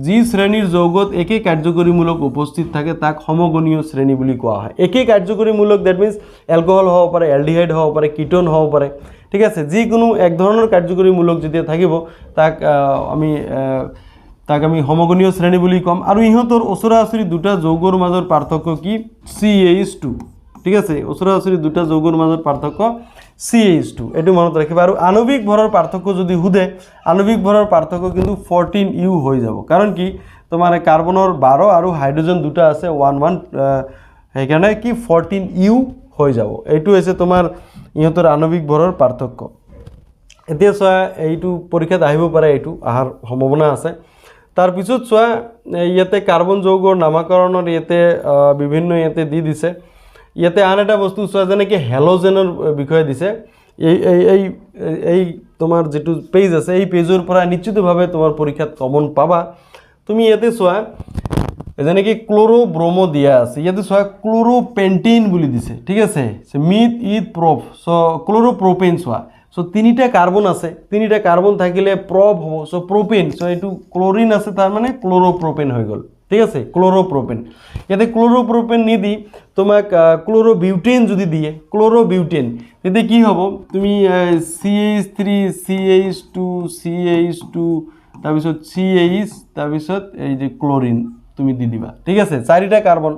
যি শ্ৰেণীৰ যৌগত একে কাৰ্যকৰীমূলক উপস্থিত থাকে তাক সমগণীয় শ্ৰেণী বুলি কোৱা হয় একে কাৰ্যকৰীমূলক দ্যাট মিন্স এলকোহল হ'ব পাৰে এলডিহাইড হ'ব পাৰে কিটোন হ'ব পাৰে ঠিক আছে যিকোনো এক ধৰণৰ কাৰ্যকৰীমূলক যেতিয়া থাকিব তাক আমি সমগণীয় শ্ৰেণী বুলি কম আৰু ইহঁতৰ ওচৰা ওচৰি দুটা যৌগৰ মাজৰ পাৰ্থক্য কি CH2 ঠিক আছে ওচৰা ওচৰি দুটা যৌগৰ মাজৰ পাৰ্থক্য CH2 এটো মনত ৰাখিবা আৰু আণবিক ভৰৰ পাৰ্থক্য যদি হুদে আণবিক ভৰৰ পাৰ্থক্য কিন্তু 14U হৈ যাব কাৰণ কি তোমাৰ কাৰ্বনৰ 12 আৰু হাইড্ৰোজেন দুটা আছে 11 সেইকাৰণে কি 14U হৈ যাব এইটো হৈছে তোমাৰ ইহঁতৰ আণবিক ভৰৰ পাৰ্থক্য এতিয়া চোৱা এইটো পৰীক্ষাত আহিব পাৰে এইটো আহাৰ সম্ভাৱনা আছে তাৰ পিছত চোৱা ইয়াতে কাৰ্বন যৌগৰ নামকৰণৰ ইয়াতে বিভিন্ন ইয়াতে দি দিছে ইয়াতে আন এটা বস্তু চোৱা যেনে কি হেলোজেনৰ বিষয়ে দিছে এই তোমাৰ যেটো পেজ আছে এই পেজৰ পৰা নিশ্চিতভাৱে তোমাৰ পৰীক্ষাত কমন পাবা তুমি ইয়াতে চোৱা যেনে কি ক্লোৰো ব্ৰোমো দিয়া আছে ইয়াতে চোৱা ক্লোৰোপেন্টেন বুলি দিছে ঠিক আছে মিথ ইথ প্ৰপ সো ক্লোৰোপ্ৰোপেন চোৱা সো তিনিটা কার্বন আছে তিনিটা কার্বন থাকিলে প্রপ হ'ব সো প্রোপেন সো এটু ক্লোরিন আছে তার মানে ক্লোরোপ্রোপেন হয়ে গেল ঠিক আছে ক্লোরোপ্রোপেন ইয়াতে ক্লোরোপ্রোপেন নিদি তোমাক ক্লোরোবিউটেন যদি দিয়ে ক্লোরোবিউটেন এতে কি হ'ব তুমি CH3 CH2 CH2 তাৰপিছত CH তাৰপিছত এই যে ক্লোৰিন তুমি দি দিবা ঠিক আছে চাৰিটা কাৰ্বন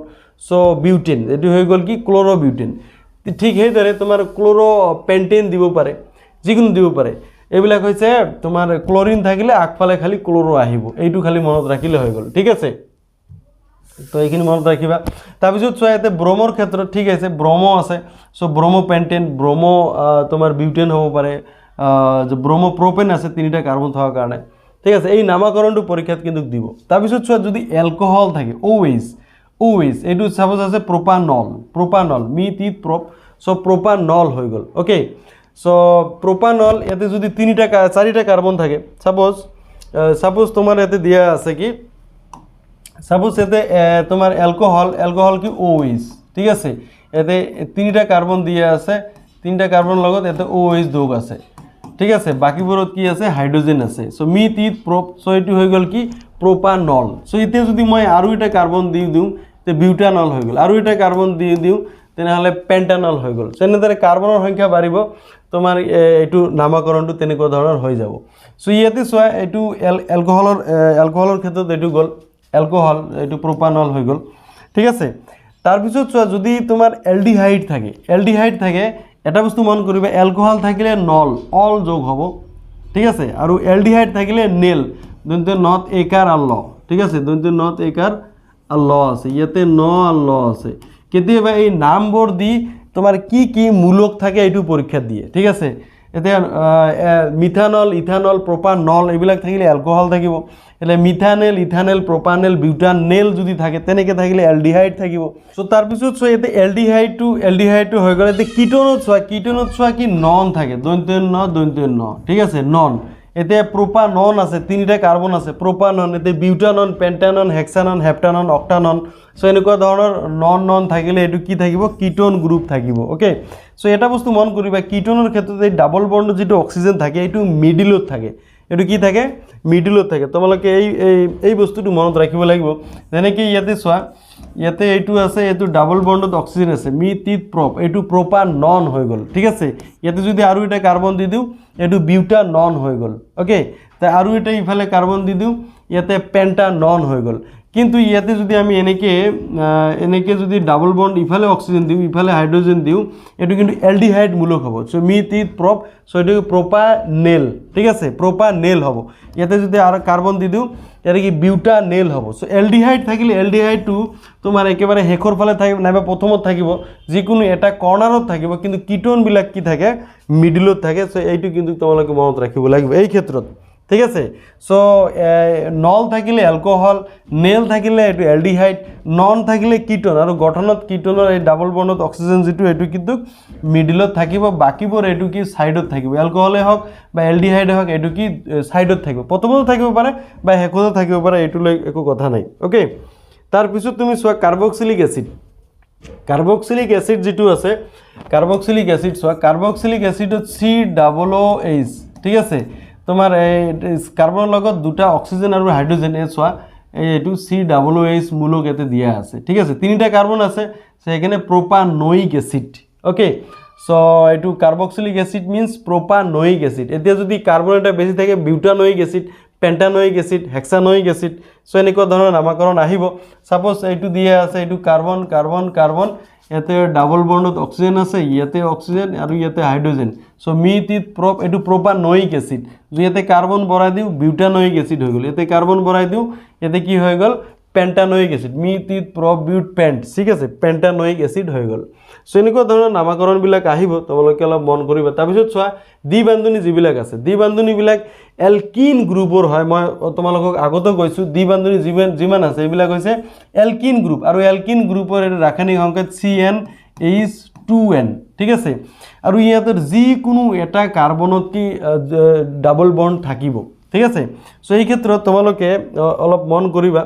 সো বিউটেন এটু হয়ে গেল কি ক্লোৰোবিউটেন ঠিক সেইদৰে তোমাৰ ক্লোৰোপেন্টেন দিব পাৰে যিকোনো দিব পাৰে এইবিলাক হৈছে তোমাৰ ক্লোৰিন থাকিলে আগফালে খালি ক্লোৰো আহিব এইটো খালি মনত ৰাখিলে হৈ গল ঠিক আছে তো এইখিনি মনত ৰাখিবা তাৰপিছত চোৱা এতে ব্ৰোমৰ ক্ষেত্ৰত ঠিক আছে ব্ৰোমো আছে সো ব্ৰোমোপেন্টেন ব্ৰোমো তোমাৰ বিউটেন হ'ব পাৰে যে ব্ৰোমোপ্ৰোপেন আছে তিনিটা কাৰ্বন থকাৰ কাৰণে ঠিক আছে এই নামকৰণটো পৰীক্ষাত কিন্তু দিব তাৰপিছত চোৱা যদি এলকোহল থাকে OH এইটো সাপোজ আছে propanol meth eth prop so propanol হৈ গল ওকে সো প্রোপানল ইয়াতে যদি চাৰিটা কার্বন থাকে সাপোজ তোমার ইয়াতে দিয়া আছে কি সাপোজ ইয়াতে তোমার এলকোহল কি OH ঠিক আছে ইয়াতে তিনিটা কার্বন দিয়া আছে তিনিটা কার্বন লগত ইয়াতে OH যোগ আছে ঠিক আছে বাকিবোৰত কি আছে হাইড্ৰোজেন আছে so myth eth prop so এটো হৈ গল কি প্রোপানল সো ইতে যদি মই আৰু এটা কাৰ্বন দিউ তে বিউটানল হৈ গল আৰু এটা কাৰ্বন দিউ তেনেহলে পেন্টানল হৈ গল সেনেদৰে কাৰ্বনৰ সংখ্যা বাঢ়িব তোমাৰ এটো নামকৰণটো তেনেকুৱা ধৰণৰ হৈ যাব সো ইয়াতে চোৱা এটো এলকোহলৰ ক্ষেত্ৰত এটো গল এলকোহল এটো প্ৰোপানল হৈ গল ঠিক আছে তাৰ পিছত চোৱা যদি তোমাৰ এলডিহাইড থাকে এটা বস্তু মন কৰিবা এলকোহল থাকিলে নল অল যোগ হ'ব ঠিক আছে আৰু এলডিহাইড থাকিলে নেল দন্তে নট একাৰ আল ঠিক আছে দন্তে নট একাৰ আল আছে ইয়াতে ন আল আছে কেতিয়াবা এই নামবোৰ দি তোমাৰ কি মূলক থাকে এইটো পৰীক্ষা দিয়ে ঠিক আছে এতিয়া মিথানল ইথানল প্ৰপানল এইবিলাক থাকিলে এলকোহল থাকিব એટલે মিথানেল ইথানেল প্ৰপানেল বিউটানেল যদি থাকে তেনেকে থাকিলে এলডিহাইড থাকিব সো তাৰ পিছত সো এতে এলডিহাইডটো হৈ গলে এতে কিটোনত চোৱা কি নন থাকে দন্তে ন ঠিক আছে নন এতে প্রোপানন আছে তিনিটা কার্বন আছে প্রোপানন এতে বিউটানন পেন্টানন হেক্সানন হেপ্টানন অক্টানন সো এনেকুৱা ধৰণৰ নন থাকিলে এটো কি থাকিব কিটোন গ্ৰুপ থাকিব ওকে সো এটা বস্তু মন কৰিবা কিটোনৰ ক্ষেত্ৰত এই ডাবল বন্ড যেটো অক্সিজেন থাকে এটো মিডিলত থাকে এটো কি থাকে মিডিলত থাকে তোমালোকে এই বস্তুটো মনত ৰাখিব লাগিব যেনে কি ইয়াতে চোৱা ইয়াতে এইটো আছে এটো ডাবল বন্ডত অক্সিজেন আছে মিথ ইথ প্রপ এটো প্রোপানন হৈ গল ঠিক আছে ইয়াতে যদি আৰু এটা কাৰ্বন দি দিউ এটো বিউটানন হৈ গল ওকে তা আৰু এটা ইফালে কার্বন দি দিউ ইয়াতে পেন্টানন হৈ গল কিন্তু ইয়াতে যদি আমি এনেকে যদি ডাবল বন্ড ইফালে অক্সিজেন দিউ ইফালে হাইড্ৰোজেন দিউ এটো কিন্তু এলডিহাইড মূলক হ'ব so myth eth prop so এটো প্রোপানেল ঠিক আছে প্রোপানেল হ'ব ইয়াতে যদি আর কার্বন দি দিউ ইয়াতে কি বিউটানেল হ'ব সো এলডিহাইড থাকিলে এলডিহাইডটো তোমাৰ একেবাৰে হেখৰ ফালে থাকিব নাইবা প্ৰথমত থাকিব যিকোনো এটা কৰ্নাৰত থাকিব কিন্তু কিটোন বিলাক কি থাকে মিডলত থাকে সো এইটো কিন্তু তোমালোকে মনত ৰাখিব লাগিব এই ক্ষেত্ৰত ঠিক আছে সো নল থাকিলে এলকোহল নেল থাকিলে এটো এলডিহাইড নন থাকিলে কিটোন আৰু গঠনত কিটোনৰ এই ডাবল বন্ডত অক্সিজেন যেটো এটো কিন্তু মিডলত থাকিব বাকিবোৰ এটো কি সাইডত থাকিব এলকোহলে হক বা এলডিহাইড হক এটো কি সাইডত থাকিব প্ৰথমত থাকিব পাৰে বা হেকত থাকিব পাৰে এটো লৈ একো কথা নাই ওকে তাৰ পিছত তুমি চোৱা কাৰ্বক্সিলিক এসিড যেটো আছে কাৰ্বক্সিলিক এসিড চোৱা কাৰ্বক্সিলিক এসিডত COOH ঠিক আছে তোমাৰ এই কাৰ্বনৰ লগত দুটা অক্সিজেন আৰু হাইড্ৰোজেন এই চোৱা এইটো COOH মূলক ইয়াতে দিয়া আছে ঠিক আছে তিনিটা কাৰ্বন আছে সো এখানে প্রোপানয়িক অ্যাসিড ওকে সো এইটো carboxylic acid means propanoic acid এতিয়া যদি কার্বন এটা বেশি থাকে বিউটানয়িক অ্যাসিড পেন্টানয়িক অ্যাসিড হেক্সানয়িক অ্যাসিড সো এনেকুৱা ধৰণৰ নামকৰণ আহিব সাপোজ এইটো দিয়া আছে এইটো কাৰ্বন কাৰ্বন কাৰ্বন ইয়াতে ডাবল বন্ডত অক্সিজেন আছে ইয়াতে অক্সিজেন আৰু ইয়াতে হাইড্ৰোজেন সো মিথিত প্ৰপ এইটো প্ৰোপানয়িক অ্যাসিড যদি ইয়াতে কাৰ্বন বৰাই দিও বিউটানয়িক অ্যাসিড হৈ গল ইয়াতে কাৰ্বন বৰাই দিও ইয়াতে কি হৈ গল পেন্টানয়িক অ্যাসিড মিথিত প্ৰপ বিউট পেন্ট ঠিক আছে পেন্টানয়িক অ্যাসিড হৈ গল সো এনেকুৱা ধৰণৰ নামকৰণবিলাক আহিব তোমালোকে অলপ মন কৰিবা তাৰপিছত চোৱা দ্বিবান্ধনী যিবিলাক আছে দ্বিবান্ধনীবিলাক এলকিন গ্ৰুপৰ হয় মই তোমালোকক আগতে কৈছো দ্বিবান্ধনী যিমান আছে এইবিলাক হৈছে এলকিন গ্ৰুপ আৰু এলকিন গ্ৰুপৰ ৰাসায়নিক সংকেত CnH2n ঠিক আছে আৰু ইয়াতৰ যিকোনো এটা কাৰ্বনত কি ডাবল বন্ড থাকিব ঠিক আছে সো এই ক্ষেত্ৰত তোমালোকে অলপ মন কৰিবা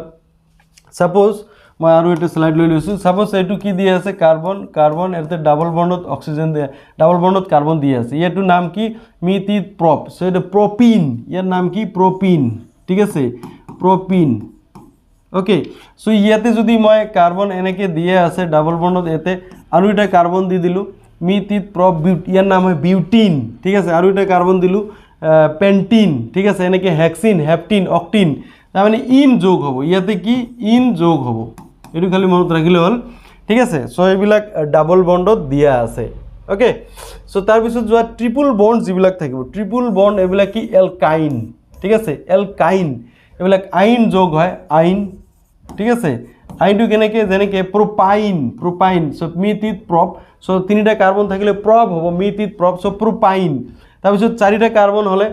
সাপোজ মই আৰু এটা স্লাইড লৈ লৈছো সাপোজ এইটো কি দিয়া আছে কার্বন কার্বন এতে ডাবল বন্ডত অক্সিজেন দিয়া ডাবল বন্ডত কার্বন দিয়া আছে ইয়াটো নাম কি মিথিত প্রপ সো এটা প্রোপিন ইয়াৰ নাম কি প্রোপিন ঠিক আছে প্রোপিন ওকে সো ইয়াতে যদি মই কার্বন এনেকে দিয়া আছে ডাবল বন্ডত এতে আৰু এটা কাৰ্বন দি দিলু মিথিত প্ৰপ বিউট ইয়াৰ নাম হয় বিউটিন ঠিক আছে আৰু এটা কার্বন দিলু পেন্টিন ঠিক আছে এনেকে হেক্সিন হেপটিন অক্টিন তার মানে ইন যোগ হব ইয়াতে কি ইন যোগ হব এটু খালি মনত রাখিলে হল ঠিক আছে সো এইবিলাক ডাবল বন্ডত দিয়া আছে ওকে সো তার পিছত যোৱা ট্রিপল বন্ড যিবিলাক থাকিব ট্রিপল বন্ড এইবিলাক কি এলকাইন ঠিক আছে এলকাইন এইবিলাক আইন যোগ হয় আইন ঠিক আছে আইনটো কেনেকে যেনেকে propyne propyne so meth eth prop so তিনিটা কার্বন থাকিলে প্রপ হব মিথিত প্রপ সো প্রোপাইন তার পিছত চাৰিটা কাৰ্বন হলে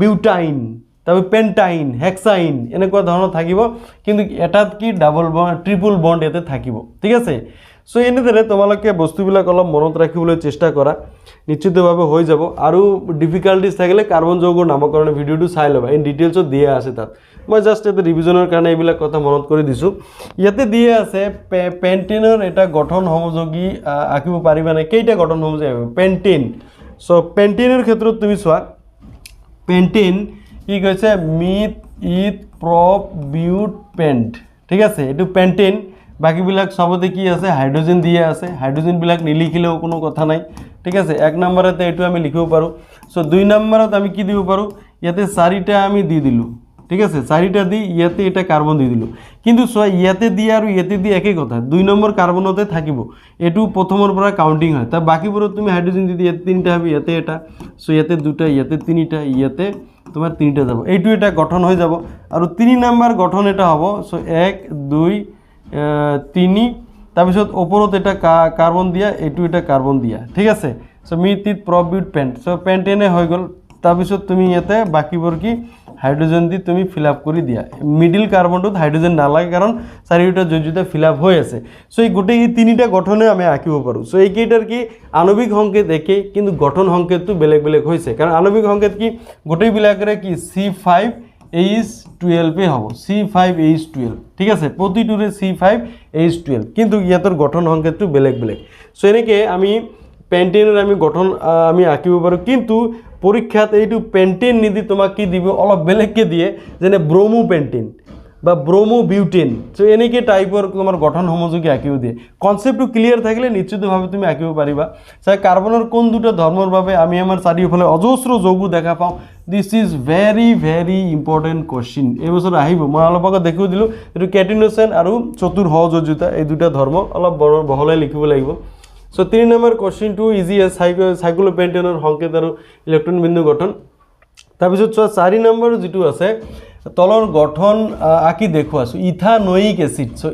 বিউটাইন তবে পেন্টাইন হেক্সাইন এনেকুৱা ধৰণৰ থাকিব কিন্তু এটাত কি ডাবল বন্ড ট্ৰিপল বন্ড এতে থাকিব ঠিক আছে সো এনেদৰে তোমালোকে বস্তুবিলাক অলপ মনত ৰাখিবলৈ চেষ্টা কৰা নিশ্চিতভাৱে হৈ যাব আৰু ডিফিকাল্টিজ থাকিলে কাৰ্বন যৌগৰ নামকৰণৰ ভিডিওটো চাই ল'বা ইন ডিটেইলছত দিয়া আছে তাত মই জাস্ট এটা ৰিভিজনৰ কাৰণে এইবিলাক কথা মনত কৰি দিছো ইয়াতে দিয়া আছে পেন্টেনৰ এটা গঠন সমযোগী আঁকিব পাৰিবা নে কেইটা গঠন সমযোগী পেন্টেন সো পেন্টেনৰ ক্ষেত্ৰত তুমি চোৱা পেন্টেন কি কৈছে মিথ ইথ প্রপ বিউট পেন্ট ঠিক আছে এটু পেন্টেন বাকিবিলাক সবতে কি আছে হাইড্রোজেন দিয়া আছে হাইড্রোজেন বিলাক নিলিখিলেও কোনো কথা নাই ঠিক আছে এক নম্বৰতে এটু আমি লিখিব পাৰো সো দুই নম্বৰত আমি কি দিব পাৰো ইয়াতে চাৰিটা আমি দি দিলু ঠিক আছে চাৰিটা দি ইয়াতে এটা কাৰ্বন দি দিলু কিন্তু সো ইয়াতে দি আৰু ইয়াতে দি একে কথা দুই নম্বৰ কাৰ্বনতে থাকিব এটু প্ৰথমৰ পৰা কাউন্টিং হয় তা বাকিবোৰত তুমি হাইড্রোজেন দি ইয়াতে তিনটা হবে ইয়াতে এটা সো ইয়াতে দুটা ইয়াতে তিনিটা ইয়াতে তোমার তিনটা যাব এইটো এটা গঠন হৈ যাব আৰু 3 নম্বৰ গঠন এটা হ'ব সো 1 2 3 তাৰ পিছত ওপৰত এটা কার্বন দিয়া এইটো এটা কার্বন দিয়া ঠিক আছে so meth eth prop বিউট pant so পেন্টেনে হৈ গল তাৰ পিছত তুমি ইয়াতে বাকিবোৰ কি হাইড্ৰোজেন দি তুমি ফিল আপ কৰি দিয়া মিডল কাৰ্বনটোত হাইড্ৰোজেন নালাগে কাৰণ চাৰিটা যৌগিতা ফিল আপ হৈ আছে সো এই গোটেই এই তিনিটা গঠনে আমি আঁকিব পাৰো সো এই কেইটাৰ কি আণবিক সংকেত একে কিন্তু গঠন সংকেতটো বেলেগ বেলেগ হৈছে কাৰণ আণবিক সংকেত কি গোটেই বিলাকৰে কি C5H12 এ হ'ব C5H12 ঠিক আছে প্ৰতিটোৰে C5H12 কিন্তু ইয়াতৰ গঠন সংকেতটো বেলেগ বেলেগ সো এনেকে আমি পেন্টেনৰ আমি গঠন আমি আঁকিব পাৰো কিন্তু পৰীক্ষাত এইটো পেন্টেন নিদি তোমাক কি দিব অলপ বেলেগকে দিয়ে যেনে ব্রোমো পেন্টেন বা ব্রোমো বিউটেন সো এনেকে টাইপৰ তোমাৰ গঠন সমযোগী আঁকিও দিয়ে কনসেপ্টটো ক্লিয়াৰ থাকিলে নিশ্চিতভাৱে তুমি আঁকিব পাৰিবা চাই কাৰ্বনৰ কোন দুটা ধৰ্মৰ বাবে আমি আমাৰ চাৰিওফালে অজস্ৰ যৌগ দেখা পাওঁ this is very very important question এই বছৰ আহিব মই অলপ আগত দেখিও দিলো এটো কেটিনোসেন আৰু চতুৰ সহযোগিতা এই দুটা ধৰ্ম অলপ বহলাই লিখিব লাগিব সো 3 নম্বৰ কোশ্চেনটো ইজি আছে সাইক্লোপেন্টেনৰ সংকেত আৰু ইলেক্ট্ৰন বিন্দু গঠন তাৰ পিছত 4 নম্বৰ যেটো আছে তলৰ গঠন আকি দেখুৱাছো ethanoic acid so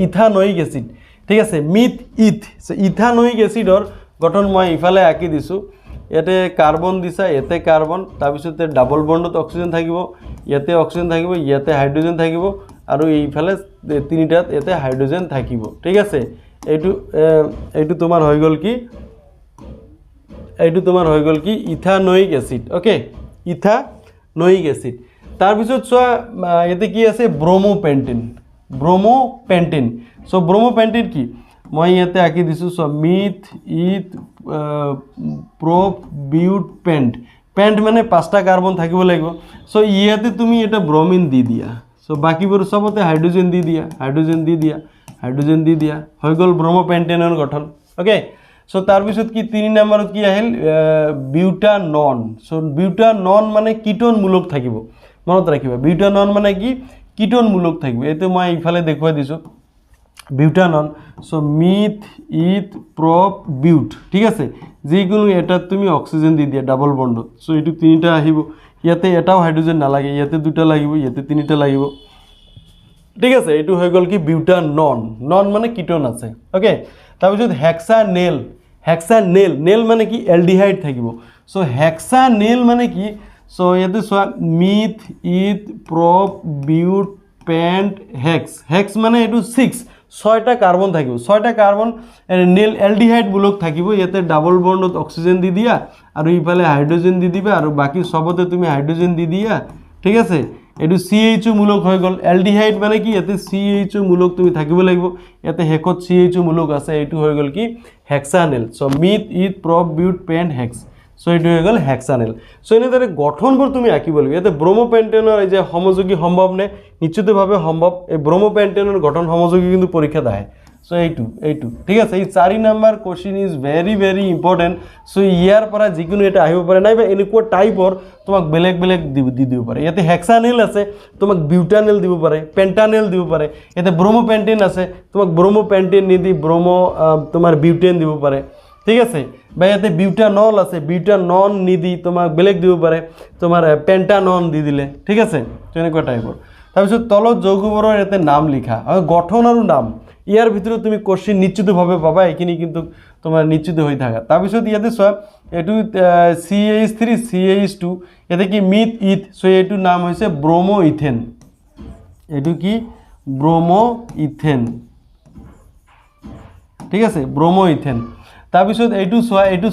ethanoic acid ঠিক আছে মিথ ইথ সো ইথানোইক এসিডৰ গঠন মই ইফালে আকি দিছো ইয়াতে কাৰ্বন দিছা ইয়াতে কাৰ্বন তাৰ পিছতে ডাবল বন্ডত অক্সিজেন থাকিব ইয়াতে অক্সিজেন থাকিব ইয়াতে হাইড্ৰোজেন থাকিব আৰু এইফালে তিনিটাত ইয়াতে হাইড্ৰোজেন থাকিব ঠিক আছে এইটো তোমাৰ হৈ গল কি ethanoic acid okay ethanoic acid তাৰ পিছত চোৱা ইয়াতে কি আছে ব্রোমোপেন্টেন সো ব্রোমোপেন্টেন কি মই ইয়াতে আঁকি দিছো so myth eth prop বিউট pant pant মানে 5টা কাৰ্বন থাকিব লাগিব সো ইয়াতে তুমি এটা ব্ৰমিন দি দিয়া সো বাকিবোৰ সবতে হাইড্ৰোজেন দি দিয়া হাইড্ৰোজেন দি দিয়া হাইড্ৰোজেন দি দিয়া হৈ গ'ল ব্ৰমপেণ্টেনৰ গঠন ওকে সো তাৰ পিছত কি 3 নম্বৰত কি আহিল বিউটানন সো বিউটানন মানে কিটোনমূলক থাকিব মনত ৰাখিবা বিউটানন মানে কি কিটোনমূলক থাকিব এতে মই ইফালে দেখুৱাই দিছো বিউটানন সো মিথ ইথ প্ৰপ বিউট ঠিক আছে যিকোনো এটা তুমি অক্সিজেন দি দিয়া ডাবল বন্ড সো এটো তিনিটা আহিব ইয়াতে এটাও হাইড্ৰোজেন নালাগে ইয়াতে দুটা লাগিব ইয়াতে তিনিটা লাগিব ঠিক আছে এটো হৈ গল কি বিউটানন নন মানে কিটোন আছে ওকে তাৰ পিছত হেক্সানেল নেল মানে কি এলডিহাইড থাকিব সো হেক্সানেল মানে কি সো ইয়াতে সোয়া মিথ ইথ প্ৰপ বিউট পেন্ট হেক্স মানে এটো 6টা কার্বন থাকিব 6টা কার্বন নেল এলডিহাইড মূলক থাকিব ইয়াতে ডাবল বন্ডত অক্সিজেন দি দিয়া আৰু ইফালে হাইড্ৰোজেন দি দিবা আৰু বাকি সবতে তুমি হাইড্ৰোজেন দি দিয়া ঠিক আছে এটো CHO মূলক হৈ গল এলডিহাইড মানে কি ইয়াতে CHO মূলক তুমি থাকিব লাগিব ইয়াতে হেকত CHO মূলক আছে এটো হৈ গল কি হেক্সানেল so myth ইথ prop বিউট pant hex so এটো হৈ গল হেক্সানেল সো এনেদৰে গঠনবোৰ তুমি আঁকিব লাগিব ইয়াতে ব্ৰমপেণ্টেনৰ এই যে সমযোগী সম্ভৱ নে নিশ্চিতভাৱে সম্ভৱ এই ব্ৰমপেণ্টেনৰ গঠন সমযোগী কিন্তু পৰীক্ষাত আহে সো এইটো ঠিক আছে এই 4 নম্বৰ question is very important so ইয়াৰ পৰা যিকোনো এটা আহিব পাৰে নাইবা এনেকুৱা টাইপৰ তোমাক বেলেগ দি দিব পাৰে ইয়াতে হেক্সানেল আছে তোমাক বিউটানেল দিব পাৰে পেন্টানেল দিব পাৰে ইয়াতে ব্ৰমপেণ্টেন আছে তোমাক ব্ৰমপেণ্টেন নিদি ব্ৰমো তোমাৰ বিউটেন দিব পাৰে ঠিক আছে বা ইয়াতে বিউটানল আছে বিউটানন নিদি তোমাক বেলেগ দিব পাৰে তোমাৰ পেন্টানন দি দিলে ঠিক আছে তেনেকুৱা টাইপৰ তাৰপিছত তলত যৌগবোৰৰ ইয়াতে নাম লিখা আৰু গঠন আৰু নাম ইয়াৰ ভিতৰত তুমি কোশ্চেন নিশ্চিতভাৱে পাবা এখিনি কিন্তু তোমাৰ নিশ্চিত হৈ থাকা তাৰপিছত ইয়াতে চোৱা এটো CH3 CH2 ইয়াতে কি মিথ ইথ সো এটো নাম হৈছে ব্ৰোমো ইথেন এটো কি ব্ৰোমো ইথেন ঠিক আছে ব্ৰোমো ইথেন তাৰপিছত এটো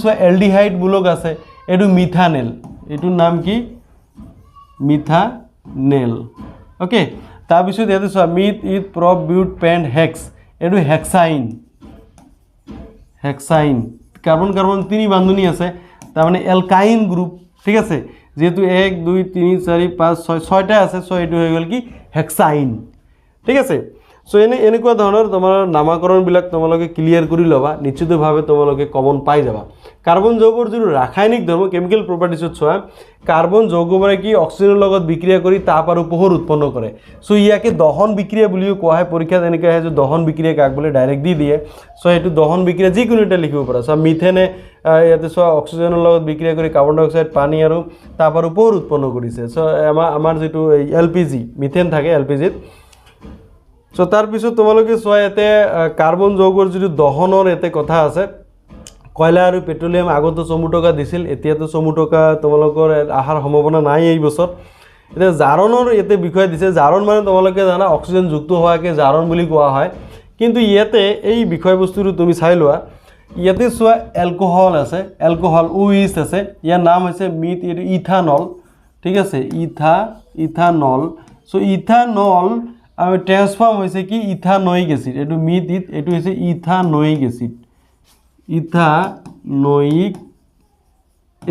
চোৱা এলডিহাইড মূলক আছে এটো মিথানেল এটোৰ নাম কি মিথানেল ওকে তাৰপিছত ইয়াতে চোৱা মিথ ইথ প্ৰপ বিউট পেন্ট হেক্স এটো হেক্সাইন কার্বন কার্বন 3 বান্ধনী আছে তার মানে অ্যালকাইন গ্রুপ ঠিক আছে যেহেতু 1 2 3 4 5 6 6টা আছে সো এটো হৈ গল কি হেক্সাইন ঠিক আছে সো এনেকুৱা ধৰণৰ তোমাৰ নামকৰণবিলাক তোমালোকে ক্লিয়াৰ কৰি লবা নিশ্চিতভাৱে তোমালোকে কমন পাই যাবা কাৰ্বন যৌগৰ যিটো ৰাসায়নিক ধৰ্ম কেমিক্যাল প্ৰপাৰ্টিছত চোৱা কাৰ্বন যৌগবোৰে কি অক্সিজেনৰ লগত বিক্ৰিয়া কৰি তাপ আৰু পোহৰ উৎপন্ন কৰে সো ইয়াকে দহন বিক্ৰিয়া বুলিও কোৱা হয় পৰীক্ষাত এনেকৈ আহে যে দহন বিক্ৰিয়া কাক বোলে ডাইৰেক্ট দি দিয়ে সো এটো দহন বিক্ৰিয়া যিকোনো এটা লিখিব পাৰা সো মিথেনে ইয়াতে চোৱা অক্সিজেনৰ লগত বিক্ৰিয়া কৰি কাৰ্বন ডাই অক্সাইড পানী আৰু তাপ আৰু পোহৰ উৎপন্ন কৰিছে সো আমাৰ যেটো LPG মিথেন থাকে LPGত সো তাৰ পিছত তোমালোকে চোৱা এতে কাৰ্বন যৌগৰ যিটো দহনৰ এতে কথা আছে কয়লা আৰু পেট্ৰলিয়াম আগতে 64 টকা দিছিল এতিয়াতো 64 টকা তোমালোকৰ আহাৰ সম্ভাৱনা নাই এই বছৰ এটা জাৰণৰ এতে বিষয় দিছে জাৰণ মানে তোমালোকে জানা অক্সিজেন যুক্ত হোৱাকে জাৰণ বুলি কোৱা হয় কিন্তু ইয়াতে এই বিষয়বস্তুটো তুমি চাই লোৱা ইয়াতে চোৱা এলকোহল আছে এলকোহল OH আছে ইয়াৰ নাম হৈছে মিথ ইথানল ঠিক আছে ইথানল সো ইথানল আৰু ট্ৰান্সফৰ্ম হৈছে কি ইথানোইক এসিড এটো মিথ এটো হৈছে ইথানোইক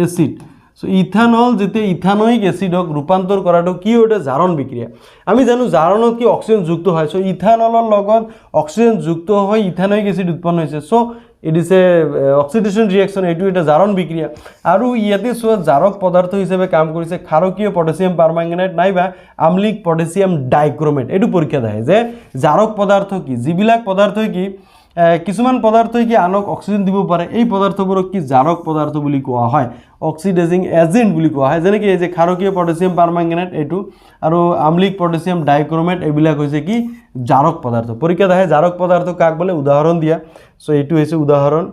এসিড সো ইথানল যেতে ইথানোইক এসিডক ৰূপান্তৰ কৰাটো কি ওটা জাৰণ বিক্ৰিয়া আমি জানো জাৰণত কি অক্সিজেন যুক্ত হয় সো ইথানলৰ লগত অক্সিজেন যুক্ত হৈ ইথানোইক এসিড উৎপন্ন হৈছে so it is a oxidation reaction এটো এটা জারণ বিক্রিয়া আৰু ইয়াতে সোৱা জাৰক পদাৰ্থ হিসেবে কাম কৰিছে ক্ষারকীয় পটাসিয়াম পারম্যাঙ্গানেট নাইবা আম্লিক পটাসিয়াম ডাইক্রোমেট এটো পরীক্ষা দেয় যে জারক পদার্থ কি যিবিলাক পদার্থ কি কিছুমান পদার্থ কি আনক অক্সিজেন দিব পাৰে এই পদাৰ্থবোৰক কি জাৰক পদাৰ্থ বুলি কোৱা হয় অক্সিডাইজিং এজেন্ট বুলি কোৱা হয় যেনে কি এই যে ক্ষাৰকীয় পটাসিয়াম পাৰম্যাঙ্গানেট এটো আৰু আম্লিক পটাসিয়াম ডাইক্রোমেট এইবিলাক হৈছে কি জারক পদার্থ পরীক্ষা দেয় জারক পদার্থ কাক বলে উদাহরণ দিয়া সো এটো হৈছে উদাহরণ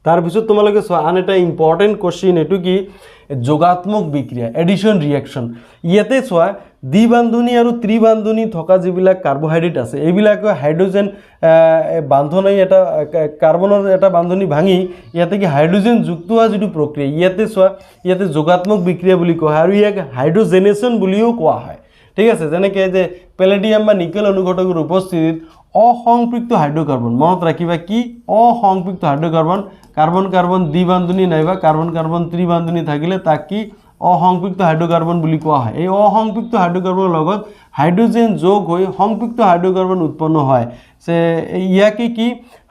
তার পিছত তোমালোকে আন এটা ইম্পর্টেন্ট কোশ্চেন এটো কি যোগাত্মক বিক্রিয়া এডিশন রিঅ্যাকশন ইয়াতে চোৱা দ্বিবান্ধনী আৰু ত্ৰিবান্ধনী থকা যিবিলাক কাৰ্বোহাইড্ৰেট আছে এইবিলাক হাইড্ৰোজেন বান্ধনী এটা কাৰ্বনৰ এটা বান্ধনী ভাঙি ইয়াতে কি হাইড্ৰোজেন যুক্ত হোৱা যেটো প্ৰক্ৰিয়া ইয়াতে চোৱা ইয়াতে যোগাত্মক বিক্ৰিয়া বুলি কোৱা হয় আৰু ইয়াক হাইড্ৰোজেনেশন বুলিও কোৱা হয় ঠিক আছে যেনে কি যে প্যালেডিয়াম বা নিকেল অনুঘটকৰ উপস্থিতিত অসংপৃক্ত হাইড্রোকার্বন মনত রাখিবা কি অসংপৃক্ত হাইড্রোকার্বন কার্বন কার্বন দ্বিবান্ধনী নাইবা কার্বন কার্বন ত্রিবান্ধনী থাকিলে তাক কি অসংপৃক্ত হাইড্রোকার্বন বুলি কোৱা হয় এই অসংপৃক্ত হাইড্ৰোকাৰ্বনৰ লগত হাইড্ৰোজেন যোগ হৈ সংপৃক্ত হাইড্ৰোকাৰ্বন উৎপন্ন হয় সে ইয়াকে কি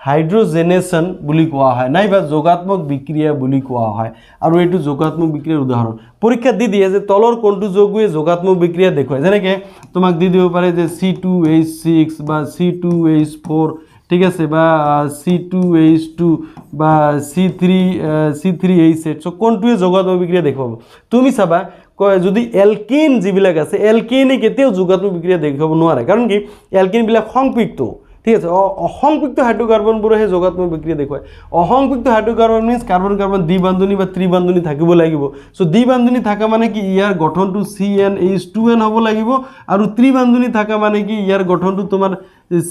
হাইড্ৰোজেনেশন বুলি কোৱা হয় নাইবা যোগাত্মক বিক্ৰিয়া বুলি কোৱা হয় আৰু এইটো যোগাত্মক বিক্ৰিয়াৰ উদাহৰণ পৰীক্ষা দি দিয়ে যে তলৰ কোনটো যোগে যোগাত্মক বিক্ৰিয়া দেখুৱায় যেনেকৈ তোমাক দি দিব পাৰে যে C2H6 বা C2H4 ঠিক আছে বা C2H2 বা C3H8 সো কোনটোৱে যোগাত্মক বিক্ৰিয়া দেখুৱাব তুমি চাবা যদি এলকিন যিবিলাক আছে এলকিনে কেতিয়াও যোগাত্মক বিক্ৰিয়া দেখুৱাব নোৱাৰে কাৰণ কি এলকিনবিলাক সংপৃক্ত ঠিক আছে অসংপৃক্ত হাইড্ৰোকাৰ্বনবোৰহে যোগাত্মক বিক্ৰিয়া দেখুৱায় অসংপৃক্ত হাইড্ৰোকাৰ্বন মিন্স কাৰ্বন কাৰ্বন দ্বিবান্ধনী বা ত্ৰিবান্ধনী থাকিব লাগিব সো দ্বিবান্ধনী থাকা মানে কি ইয়াৰ গঠনটো CnH2n হ'ব লাগিব আৰু ত্ৰিবান্ধনী থাকা মানে কি ইয়াৰ গঠনটো তোমাৰ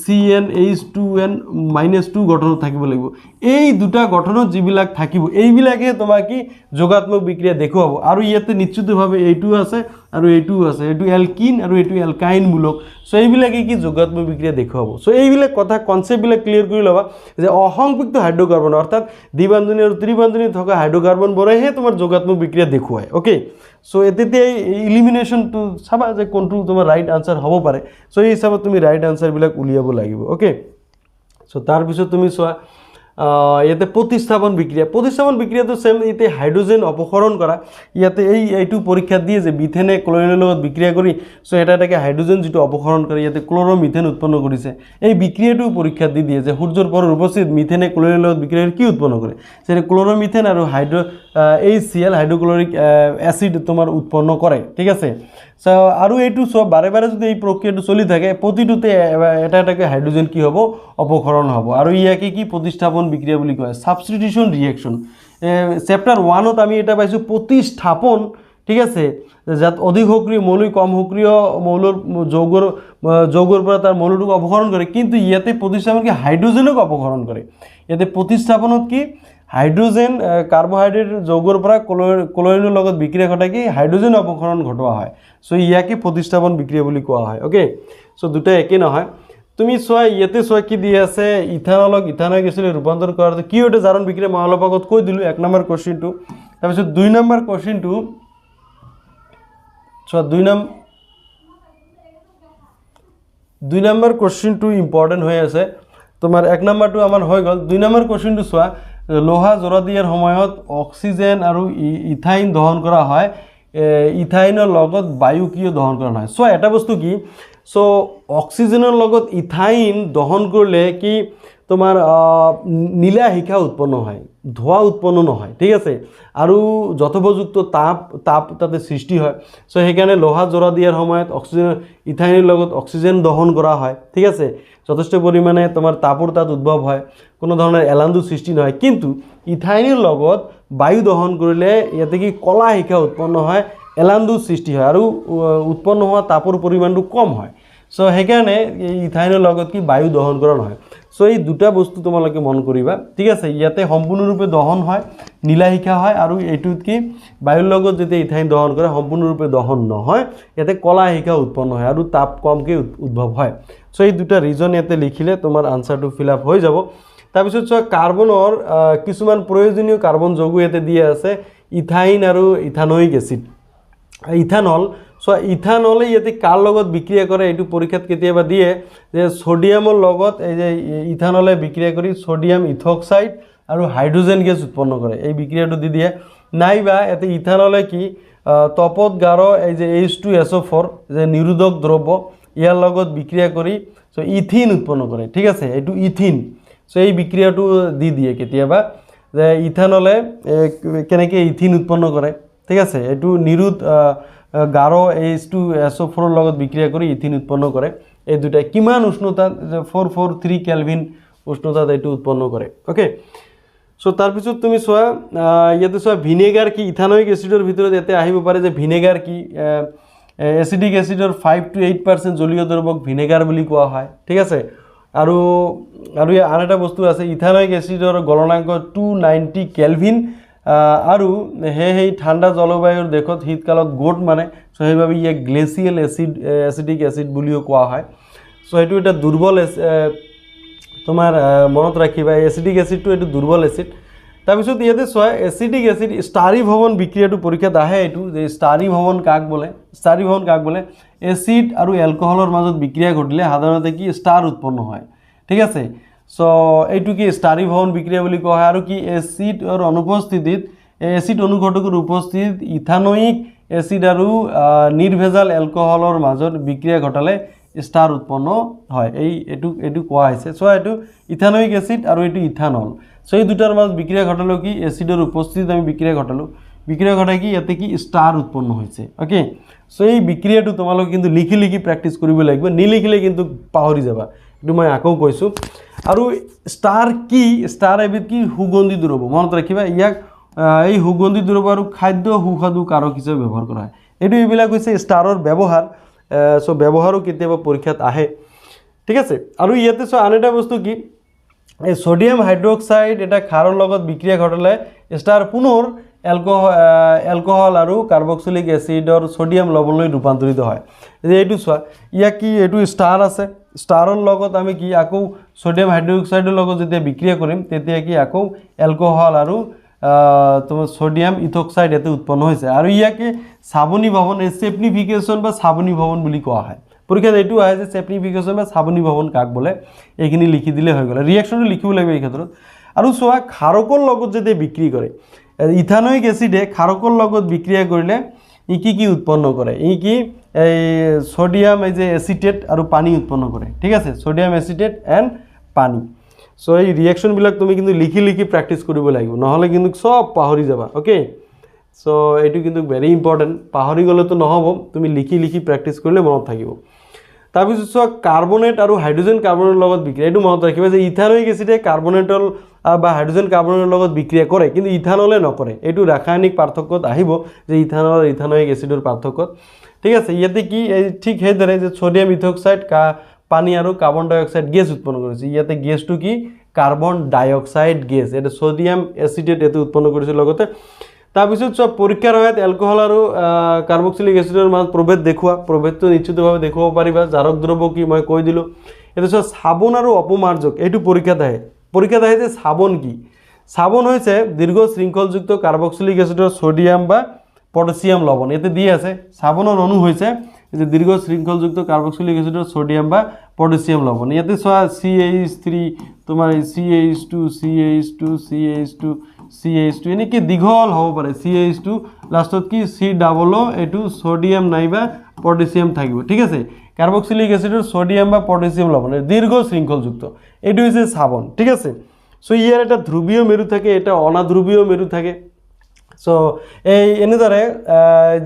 CnH2n-2 গঠনত থাকিব লাগিব এই দুটা গঠনত যিবিলাক থাকিব এইবিলাকে তোমাক কি যোগাত্মক বিক্রিয়া দেখুৱাব আৰু ইয়াতে নিশ্চিতভাৱে এইটো আছে আৰু এইটো আছে এইটো এলকিন আৰু এইটো এলকাইন মূলক সো এইবিলাকে কি যোগাত্মক বিক্ৰিয়া দেখুৱাব সো এইবিলাক কথা কনসেপ্টবিলাক ক্লিয়াৰ কৰি ল'বা যে অসংপৃক্ত হাইড্ৰোকাৰ্বন অৰ্থাৎ দ্বিবান্ধনী আৰু ত্ৰিবান্ধনী থকা হাইড্ৰোকাৰ্বনবোৰেহে তোমাৰ যোগাত্মক বিক্ৰিয়া দেখুৱায় ওকে সো এতে ইলিমিনেশনটো চাবা যে কোনটো তোমাৰ ৰাইট আনসাৰ হ'ব পাৰে সো এই হিচাপত তুমি ৰাইট আনসাৰবিলাক উলিয়াব লাগিব ওকে সো তাৰ পিছত তুমি চোৱা ইয়াতে প্ৰতিস্থাপন বিক্ৰিয়াটো সেম ইয়াতে হাইড্ৰোজেন অপসৰণ কৰা ইয়াতে এইটো পৰীক্ষা দিয়ে যে মিথেনে ক্লোৰিনৰ লগত বিক্ৰিয়া কৰি সো এটাকে হাইড্ৰোজেন যেটো অপসৰণ কৰে ইয়াতে ক্লোৰোমিথেন উৎপন্ন কৰিছে এই বিক্ৰিয়াটো পৰীক্ষা দি দিয়ে যে সূৰ্যৰ পৰৰ উপস্থিত মিথেনে ক্লোৰিনৰ লগত বিক্ৰিয়া কৰি কি উৎপন্ন কৰে সেটা ক্লোৰোমিথেন আৰু HCl হাইড্ৰোক্লোৰিক অ্যাসিড তোমাৰ উৎপন্ন কৰে ঠিক আছে সো আৰু এইটো সব বাৰে বাৰে যদি এই প্ৰক্ৰিয়াটো চলি থাকে প্ৰতিটোতে এটাকে হাইড্ৰোজেন কি হ'ব অপসৰণ হ'ব আৰু ইয়াকে কি প্ৰতিস্থাপন বিক্ৰিয়া বুলি কয় সাবস্টিটিউশন ৰিঅ্যাকশন চ্যাপ্টাৰ 1ত আমি এটা পাইছো প্ৰতিস্থাপন ঠিক আছে যাত অধিক সক্ৰিয় মৌল কম সক্ৰিয় মৌলৰ যৌগৰ পৰা তাৰ মৌলটোক অপসৰণ কৰে কিন্তু ইয়াতে প্ৰতিস্থাপন কি হাইড্ৰোজেনক অপসৰণ কৰে ইয়াতে প্ৰতিস্থাপনত কি হাইড্ৰোজেন কাৰ্বোহাইড্ৰেট যৌগৰ পৰা ক্লোৰিনৰ লগত বিক্ৰিয়া ঘটাই কি হাইড্ৰোজেন অপসৰণ ঘটোৱা হয় সো ইয়াকে প্ৰতিস্থাপন বিক্ৰিয়া বুলি কোৱা হয় ওকে সো দুটা একে নহয় তুমি চোৱা ইয়াতে চোৱা কি দি আছে ইথানলক ইথানয়িক এসিডে ৰূপান্তৰ কৰাটো কি ওটা জাৰণ বিক্ৰিয়া মই অলপ আগত কৈ দিলো 1 নম্বৰ কোশ্চেনটো তাৰপিছত 2 নম্বৰ কোশ্চেনটো চোৱা 2 নম্বৰ কোশ্চেনটো ইম্পৰ্টেন্ট হৈ আছে তোমাৰ 1 নম্বৰটো আমাৰ হৈ গল 2 নম্বৰ কোশ্চেনটো চোৱা লোহা জৰা দিয়াৰ সময়ত অক্সিজেন আৰু ইথাইন দহন কৰা হয় ইথাইনৰ লগত বায়ু কিয় দহন কৰা হয় সো এটা বস্তু কি সো অক্সিজেনৰ লগত ইথাইন দহন কৰিলে কি তোমাৰ নীলা শিখা উৎপন্ন হয় ধোঁয়া উৎপন্ন নহয় ঠিক আছে আৰু যথোপযুক্ত তাপ তাতে সৃষ্টি হয় সো সেইকাৰণে লোহা জৰা দিয়াৰ সময়ত অক্সিজেন ইথাইনৰ লগত অক্সিজেন দহন কৰা হয় ঠিক আছে যথেষ্ট পৰিমাণে তোমাৰ তাপৰ তাত উদ্ভৱ হয় কোনো ধৰণৰ এলান্দু সৃষ্টি নহয় কিন্তু ইথাইনৰ লগত বায়ু দহন কৰিলে ইয়াতে কি কলা শিখা উৎপন্ন হয় এলান্দু সৃষ্টি হয় আৰু উৎপন্ন হোৱা তাপৰ পৰিমাণটো কম হয় সো সেইকাৰণে ইথাইনৰ লগত কি বায়ু দহন কৰা নহয় সো এই দুটা বস্তু তোমালোকে মন কৰিবা ঠিক আছে ইয়াতে সম্পূৰ্ণৰূপে দহন হয় নীলা শিখা হয় আৰু এইটোত কি বায়ুৰ লগত যেতিয়া ইথাইন দহন কৰে সম্পূৰ্ণৰূপে দহন নহয় ইয়াতে কলা শিখা উৎপন্ন হয় আৰু তাপ কমকৈ উদ্ভৱ হয় সো এই দুটা ৰিজন ইয়াতে লিখিলে তোমাৰ আনসাৰটো ফিল আপ হৈ যাব তাৰপিছত চোৱা কাৰ্বনৰ কিছুমান প্ৰয়োজনীয় কাৰ্বন যৌগ ইয়াতে দিয়া আছে ইথাইন আৰু ইথানয়িক এসিড ইথানল সো ইথানলে ইয়াতে কাৰ লগত বিক্ৰিয়া কৰে এইটো পৰীক্ষাত কেতিয়াবা দিয়ে যে সোডিয়ামৰ লগত এই যে ইথানলে বিক্ৰিয়া কৰি সোডিয়াম ইথক্সাইড আৰু হাইড্ৰোজেন গেছ উৎপন্ন কৰে এই বিক্রিয়াটো দি দিয়ে নাইবা এতে ইথানলে কি তপত গাঢ় এই যে H2SO4 যে নিৰোধক দ্ৰব্য ইয়াৰ লগত বিক্ৰিয়া কৰি সো ইথিন উৎপন্ন কৰে ঠিক আছে এইটো ইথিন সো এই বিক্ৰিয়াটো দি দিয়ে কেতিয়াবা যে ইথানলে কেনেকৈ ইথিন উৎপন্ন কৰে ঠিক আছে এইটো নিৰোধ গাঢ় H2SO4 লগত বিক্ৰিয়া কৰি ইথিন উৎপন্ন কৰে এই দুটা কিমান উষ্ণতাত 443 কেলভিন উষ্ণতাত এইটো উৎপন্ন কৰে ওকে সো তাৰ পিছত তুমি চোৱা ইয়াতে চোৱা ভিনেগাৰ কি ইথানয়িক এসিডৰ ভিতৰত এতে আহিব পাৰে যে ভিনেগাৰ কি এসিডিক এসিডৰ 5 to 8% জলীয় দ্ৰৱক ভিনেগাৰ বুলি কোৱা হয় ঠিক আছে আৰু আন এটা বস্তু আছে ইথানয়িক এসিডৰ গলনাঙ্ক 290 কেলভিন আৰু সেই ঠাণ্ডা জলবায়ুৰ দেখত শীতকালত গোট মানে সো সেইভাবে ইয়াক গ্লেসিয়াল এসিডিক এসিড বুলিও কোৱা হয় সো এইটো এটা দুৰ্বল তোমাৰ মনত ৰাখিবা এচিডিক এচিডটো এইটো দুৰ্বল এচিড তাৰপিছত ইয়াতে চোৱা এচিডিক এচিড ষ্টাৰিভৱন বিক্ৰিয়াটো পৰীক্ষাত আহে এইটো যে ষ্টাৰিভৱন কাক বোলে এচিড আৰু এলকহলৰ মাজত বিক্ৰিয়া ঘটিলে সাধাৰণতে কি ষ্টাৰ উৎপন্ন হয় ঠিক আছে সো এইটো কি ষ্টাৰিভৱন বিক্ৰিয়া বুলি কোৱা হয় আৰু কি এচিডৰ অনুপস্থিতিত এচিড অনুঘটকৰ উপস্থিতিত ইথানয়িক এচিড আৰু নিৰ্ভেজাল এলকহলৰ মাজত বিক্ৰিয়া ঘটালে ষ্টাৰ উৎপন্ন হয় এইটো কোৱা হৈছে সো এইটো ইথানয়িক এচিড আৰু এইটো ইথানল সো এই দুটাৰ মাজত বিক্ৰিয়া ঘটালো কি এচিডৰ উপস্থিতিত আমি বিক্ৰিয়া ঘটাই কি ইয়াতে কি ষ্টাৰ উৎপন্ন হৈছে ওকে সো এই বিক্ৰিয়াটো তোমালোকে কিন্তু লিখি প্ৰেক্টিছ কৰিব লাগিব নিলিখিলে কিন্তু পাহৰি যাবা এইটো মই আকৌ কৈছোঁ আৰু ষ্টাৰ এবিধ কি সুগন্ধি দ্ৰব্য মনত ৰাখিবা ইয়াক এই সুগন্ধি দ্ৰব্য আৰু খাদ্য সুস্বাদু কাৰক হিচাপে ব্যৱহাৰ কৰা হয় এইবিলাক হৈছে ষ্টাৰৰ ব্যৱহাৰ সো ব্যৱহাৰো কেতিয়াবা পৰীক্ষাত আহে ঠিক আছে আৰু ইয়াতে সো আন এটা বস্তু কি এই সোডিয়াম হাইড্ৰক্সাইড এটা ক্ষাৰৰ লগত বিক্ৰিয়া ঘটালে ষ্টাৰ পুনৰ এলকহল আৰু কাৰ্বক্সিলিক এচিডৰ সোডিয়াম লৱণলৈ ৰূপান্তৰিত হয় যে এইটো চোৱা ইয়াক কি এইটো ষ্টাৰ আছে ষ্টাৰৰ লগত আমি কি আকৌ সোডিয়াম হাইড্ৰক্সাইডৰ লগত যেতিয়া বিক্ৰিয়া কৰিম তেতিয়া কি আকৌ এলকহল আৰু তোমার সোডিয়াম ইথক্সাইড এতে উৎপন্ন হয়েছে আর ইয়াকে সাবনী ভবন সেপনিফিকেশন বা সাবনী ভবন বলে কোয়া হয় পরীক্ষাত এইটো আহে যে সেপনিফিকেশন বা সাবনী ভবন কাক বলে এইখিনি লিখি দিলে হয়ে গেল রিয়াকশনটো লিখিব লাগবে এই ক্ষেত্ৰত আৰু চোৱা ক্ষাৰকৰ লগত যদি বিক্ৰি কৰে ইথানয়িক এসিডে ক্ষাৰকৰ লগত বিক্ৰিয়া কৰিলে ই কি উৎপন্ন কৰে ই কি এই সোডিয়াম এই যে এসিটেট আৰু পানী উৎপন্ন কৰে ঠিক আছে সোডিয়াম এসিটেট এন্ড পানী সো এই ৰিয়াকশনবিলাক তুমি কিন্তু লিখি প্ৰ্যাকটিস কৰিব লাগিব নহলে কিন্তু সব পাহৰি যাবা ওকে সো এইটো কিন্তু ভেৰি ইম্পৰ্টেন্ট পাহৰি গলে তো নহব তুমি লিখি প্ৰ্যাকটিস কৰিলে মনত থাকিব তাৰপিছত সো কাৰ্বনেট আৰু হাইড্ৰোজেন কাৰ্বনৰ লগত বিক্ৰিয়া এইটো মনত ৰাখিবা যে ইথানয়িক এসিডে কাৰ্বনেটল বা হাইড্ৰোজেন কাৰ্বনৰ লগত বিক্ৰিয়া কৰে কিন্তু ইথানলে নকৰে এইটো ৰাসায়নিক পাৰ্থক্যত আহিব যে ইথানল ইথানয়িক এসিডৰ পাৰ্থক্যত ঠিক আছে ইয়াতে কি ঠিক সেইদৰে যে সোডিয়াম ইথক্সাইড পানী আৰু কাৰ্বন ডাই অক্সাইড গেছ উৎপন্ন কৰিছে ইয়াতে গেছটো কি কাৰ্বন ডাই অক্সাইড গেছ এটা সোডিয়াম এসিডেট এতে উৎপন্ন কৰিছে লগতে তাৰপিছত সব পৰীক্ষাৰ সময়ত এলকহল আৰু কাৰ্বক্সিলিক এসিডৰ মাজত প্ৰভেদ দেখুৱা প্ৰভেদটো নিশ্চিতভাৱে দেখুৱাব পাৰিবা জাৰক দ্ৰব্য কি মই কৈ দিলোঁ এটা সব সাবন আৰু অপমাৰ্জক এইটো পৰীক্ষাত আহে যে সাবন কি সাবন হৈছে দীৰ্ঘ শৃংখলযুক্ত কাৰ্বক্সিলিক এসিডৰ সোডিয়াম বা পটাছিয়াম লৱণ এতে দিয়ে আছে সাবনৰ অণু হৈছে যে দীৰ্ঘ শৃঙ্খলযুক্ত কাৰ্বক্সিলিক এসিডৰ সোডিয়াম বা পটাছিয়াম লবণ ইয়াতে চোৱা CH3 তোমাৰ CH2 এনেকৈ দীঘল হ'ব পাৰে CH2 লাষ্টত কি COO এইটো সোডিয়াম নাইবা পটাছিয়াম থাকিব ঠিক আছে কাৰ্বক্সিলিক এসিডৰ সোডিয়াম বা পটাছিয়াম লবণ দীৰ্ঘ শৃঙ্খলযুক্ত এইটো হৈছে সাবন ঠিক আছে সো ইয়াৰ এটা ধ্ৰুৱীয় মেৰু থাকে এটা অনাধ্ৰুৱীয় মেৰু থাকে সো এই এনেদৰে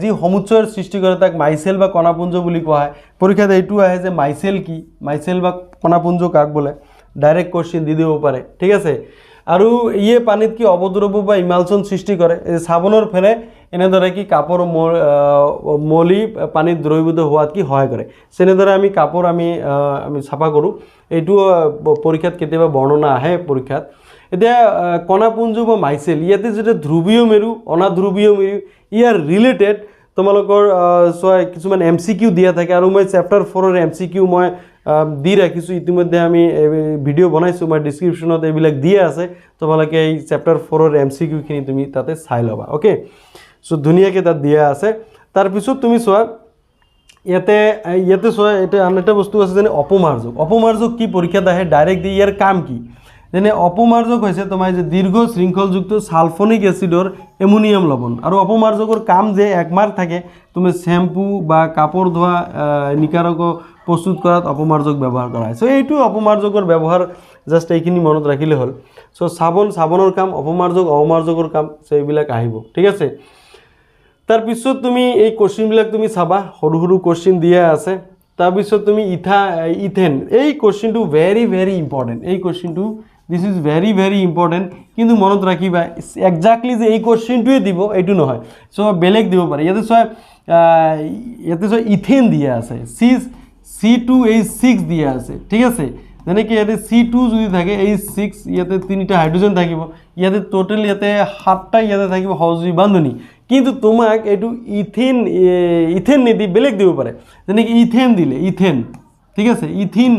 যি সমুচ্চয়ৰ সৃষ্টি কৰে তাক মাইসেল বা কণাপুঞ্জ বুলি কোৱা হয় পৰীক্ষাত এইটো আহে যে মাইসেল বা কণাপুঞ্জ কাক বলে ডাইৰেক্ট কোশ্চেন দি দিব পাৰে ঠিক আছে আৰু ইয়ে পানীত কি অৱদ্ৰব্য বা ইমালচন সৃষ্টি কৰে সাবনৰ ফেলে এনেদৰে কি কাপড় মলি পানীত দ্ৰৱীভূত হোৱাত কি সহায় কৰে সেনেদৰে আমি কাপড় আমি চাফা কৰোঁ এইটো পৰীক্ষাত কেতিয়াবা বৰ্ণনা আহে পৰীক্ষাত এতিয়া কণাপুঞ্জ বা মাইসেল ইয়াতে যেটা ধ্ৰুৱীয় মেৰু অনাধ্ৰুৱীয় মেৰু ইয়াৰ ৰিলেটেড তোমালোকৰ কিছুমান MCQ দিয়া থাকে আৰু মই চেপ্টাৰ 4 ৰ MCQ মই দি ৰাখিছোঁ ইতিমধ্যে আমি ভিডিও বনাইছোঁ মই ডেসক্ৰিপশনত এইবিলাক দিয়া আছে তোমালোকে এই চেপ্টাৰ 4 ৰ MCQ খিনি তুমি তাতে চাই ল'বা ওকে সো ধুনীয়াকৈ তাত দিয়া আছে তাৰ পিছত তুমি চোৱা ইয়াতে চোৱা এটা আন এটা বস্তু আছে যেনে অপমাৰ্জক কি পৰীক্ষাত আহে ডাইৰেক্ট দি ইয়াৰ কাম কি যেনে অপমাৰ্জক হৈছে তোমাৰ যে দীৰ্ঘ শৃংখলযুক্ত সালফনিক এসিডৰ এমোনিয়াম লৱণ আৰু অপমাৰ্জকৰ কাম যে একমাৰ থাকে তুমি শ্যাম্পু বা কাপড় ধোৱা নিকাৰক প্ৰস্তুত কৰাত অপমাৰ্জক ব্যৱহাৰ কৰা হয় সো এইটো অপমাৰ্জকৰ ব্যৱহাৰ জাস্ট এইখিনি মনত ৰাখিলে হ'ল সো সাবনৰ কাম অপমাৰ্জকৰ কাম সো এইবিলাক আহিব ঠিক আছে তাৰপিছত তুমি এই কোশ্চেনবিলাক তুমি চাবা সৰু কোশ্চেন দিয়া আছে তাৰপিছত তুমি ইথেন এই কোশ্চেনটো ভেৰি ইম্পৰ্টেন্ট এই কোশ্চেনটো দিস ইজ ভেৰি ইম্পৰ্টেন্ট কিন্তু মনত ৰাখিবা এক্সাক্টলি যে এই কোশ্চেনটোৱে দিব এইটো নহয় সো বেলেগ দিব পাৰে ইয়াতে চোৱা ইথেন দিয়া আছে C2H6 দিয়া আছে ঠিক আছে যেনেকৈ ইয়াতে C2 যদি থাকে H6 ইয়াতে 3টা হাইড্ৰোজেন থাকিব ইয়াতে টোটাল ইয়াতে 7টা ইয়াতে থাকিব সহযোগী বান্ধনী কিন্তু তোমাক এইটো ইথেন নিদি বেলেগ দিব পাৰে যেনেকৈ ইথেন দিলে ঠিক আছে ইথিন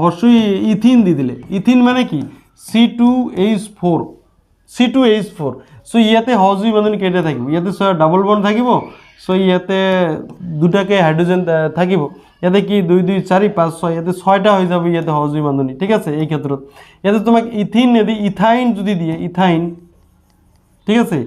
হর্ষই ইথিন দি দিলে ইথিন মানে কি C2H4 C2H4 সো ইয়াতে হজুই বান্ধনী কেইটা থাকিব ইয়াতে ডাবল বন্ড থাকিব সো ইয়াতে দুটাকে হাইড্রোজেন থাকিব ইয়াতে কি 2 2 4 5 6 ইয়াতে 6টা হয়ে যাবে ইয়াতে হজুই বান্ধনী ঠিক আছে এই ক্ষেত্ৰত ইয়াতে তোমাকে ইথিন যদি ইথাইন যদি দিয়ে ইথাইন ঠিক আছে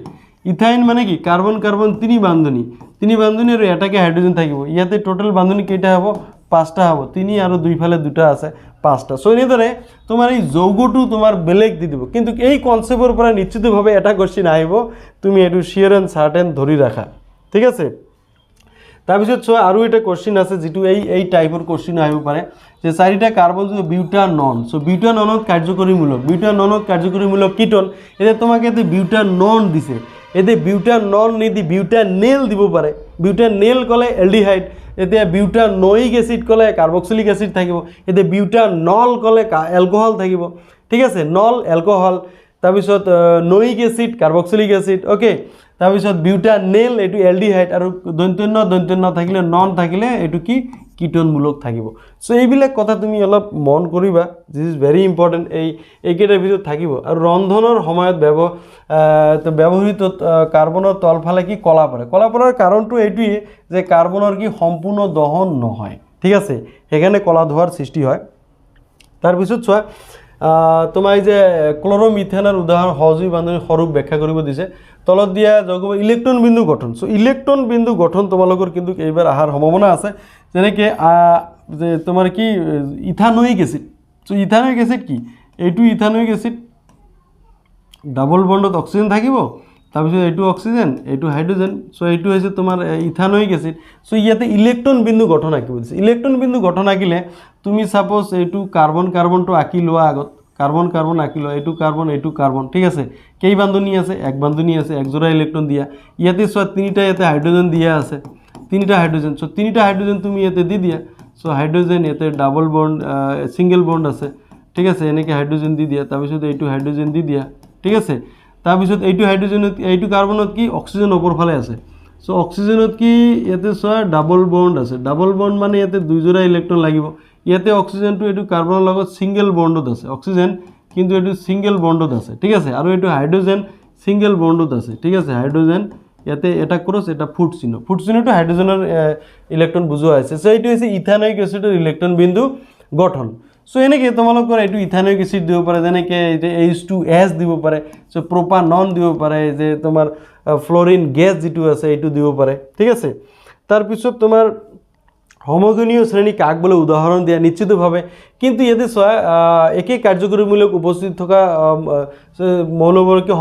ইথাইন মানে কি কার্বন কার্বন তিনি বান্ধনী আর এটাকে হাইড্রোজেন থাকিব ইয়াতে টোটাল বান্ধনী কেইটা হব 5টা হব তিনি আর দুই ফালে দুটা আছে 5টা সো এনেদৰে তোমাৰ এই যৌগটো তোমাৰ বেলেগ দি দিব কিন্তু এই কনসেপ্টৰ পৰা নিশ্চিতভাৱে এটা কোশ্চেন আহিব তুমি এটো শিওৰ এন্ড সাৰ্টেন ধৰি ৰাখা ঠিক আছে তাৰপিছত চোৱা আৰু এটা কোশ্চেন আছে যেটো এই টাইপৰ কোশ্চেন আহিব পাৰে যে চাৰিটা কাৰ্বন যদি বিউটানন সো বিউটাননত কাৰ্যকৰীমূলক কিটন এটা তোমাকে এতে বিউটানন দিছে এতে বিউটানন নিদি বিউটানেল দিব পাৰে বিউটানেল কলে এলডিহাইড এতিয়া বিউটানোইক এসিড কলে কার্বক্সিলিক এসিড থাকিব এতে বিউটানল কলে অ্যালকোহল থাকিব ঠিক আছে নল অ্যালকোহল তাৰপিছত নোইক এসিড কাৰ্বক্সিলিক এসিড ওকে তাৰপিছত বিউটানেল এটু এলডিহাইড আৰু দন্ত্যন্য থাকিলে নন থাকিলে এটু কি কিটনমূলক থাকিব সো এইবিলাক কথা তুমি অলপ মন কৰিবা দিস ইজ ভেৰি ইম্পৰ্টেন্ট এইকেইটাৰ ভিতৰত থাকিব আৰু ৰন্ধনৰ সময়ত ব্যবহৃত কাৰ্বনৰ তলফালে কি কলা পৰাৰ কাৰণটো এইটোৱে যে কাৰ্বনৰ কি সম্পূৰ্ণ দহন নহয় ঠিক আছে সেইকাৰণে কলা ধোৱাৰ সৃষ্টি হয় তাৰপিছত চোৱা তোমাৰ এই যে ক্লোৰোমিথেনৰ উদাহৰণ সহজে বান্ধনীৰ স্বৰূপ ব্যাখ্যা কৰিব দিছে তলত দিয়া যৌগ ইলেক্ট্ৰন বিন্দু গঠন সো ইলেক্ট্ৰন বিন্দু গঠন তোমালোকৰ কিন্তু এইবাৰ আহাৰ সম্ভাৱনা আছে যেনেকৈ যে তোমাৰ কি ethanoic acid so ethanoic acid কি এইটো ইথানোইক এসিড ডাবল বন্ডত অক্সিজেন থাকিব তাৰপিছত এইটো অক্সিজেন এইটো হাইড্ৰোজেন সো এইটো হৈছে তোমাৰ ইথানোইক এসিড সো ইয়াতে ইলেক্ট্ৰন বিন্দু গঠন আঁকিব দিছে ইলেক্ট্ৰন বিন্দু গঠন আঁকিলে তুমি সাপোজ এইটো কাৰ্বনটো আঁকি লোৱা আগত কাৰ্বন আঁকি লোৱা এইটো কার্বন ঠিক আছে কেই বান্ধনী আছে এক বান্ধনী আছে এক জোড়া ইলেক্ট্রন দিয়া ইয়াতে চোৱা তিনিটা ইয়াতে হাইড্রোজেন দিয়া আছে তিনিটা হাইড্রোজেন সো তিনিটা হাইড্রোজেন তুমি ইয়াতে দি দিয়া সো হাইড্রোজেন ইয়াতে ডাবল বন্ড সিঙ্গেল বন্ড আছে ঠিক আছে এনেকৈ হাইড্রোজেন দি দিয়া তাৰপিছত এইটো হাইড্ৰোজেন দি দিয়া ঠিক আছে তাৰপিছত এইটো হাইড্ৰোজেনত এইটো কাৰ্বনত কি অক্সিজেন ওপৰ ফালে আছে সো অক্সিজেনত কি ইয়াতে চোৱা ডাবল বন্ড আছে ডাবল বন্ড মানে ইয়াতে দুই জোড়া ইলেক্ট্ৰন লাগিব ইয়াতে অক্সিজেনটো এইটো কাৰ্বনৰ লগত সিঙ্গেল বন্ডত আছে অক্সিজেন কিন্তু এইটো সিঙ্গেল বন্ডত আছে ঠিক আছে আৰু এইটো হাইড্ৰোজেন সিঙ্গেল বন্ডত আছে ঠিক আছে হাইড্ৰোজেন ইয়াতে এটা ক্ৰস এটা ফুট চিহ্নটো হাইড্ৰোজেনেৰ ইলেক্ট্ৰন বুঝোৱা আছে সো এইটো হৈছে ইথানোইক এসিডৰ ইলেক্ট্ৰন বিন্দু গঠন সো এনেকৈ তোমালোকৰ এইটো ইথানোইক এসিড দিব পাৰে যেনেকৈ H2S দিব পাৰে সো প্ৰোপানন দিব পাৰে যে তোমাৰ ফ্লোৰিন গ্যাস যেটো আছে এইটো দিব পাৰে ঠিক আছে তাৰপিছত তোমাৰ হোমোগেনীয় শ্ৰেণী কাক বলে উদাহৰণ দিয়া নিশ্চিতভাবে কিন্তু ইয়াতে চোৱা একে কাৰ্যকৰীমূলক উপস্থিত থকা মৌলবোৰকে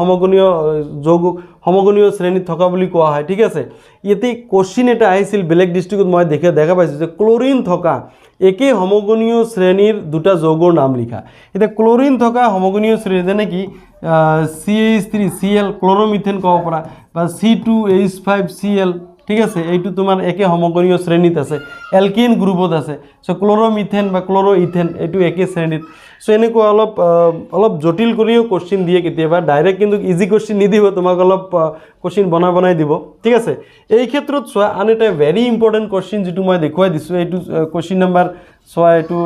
হোমোগেনীয় শ্ৰেণীত থকা বুলি কোৱা হয় ঠিক আছে ইয়াতে কোশ্চিন এটা আহিছিল বেলেগ ডিস্ট্ৰিক্টত মই দেখা পাইছোঁ যে ক্লোৰিন থকা একে হোমোগেনীয় শ্ৰেণীৰ দুটা যৌগৰ নাম লিখা এতিয়া ক্লোৰিন থকা হোমোগেনীয় শ্ৰেণী যেনে কি CH3Cl ক্লোৰোমিথেন ক'ব পৰা বা C2H5Cl ঠিক আছে এইটো তোমাৰ একে হোমোগেনীয় শ্ৰেণীত আছে এলকিন গ্ৰুপত আছে সো ক্লোৰোমিথেন বা ক্লোৰোইথেন এইটো একে শ্ৰেণীত সো এনেকুৱা অলপ জটিল কৰিও কোশ্চিন দিয়ে কেতিয়াবা ডাইৰেক্ট কিন্তু ইজি কোশ্চিন নিদিব তোমাক অলপ কোশ্চিন বনাই দিব ঠিক আছে এই ক্ষেত্ৰত চোৱা আন এটা ভেৰি ইম্পৰ্টেণ্ট কোশ্চিন যেটো মই দেখুৱাই দিছোঁ এইটো কোশ্চিন নাম্বাৰ চোৱা এইটো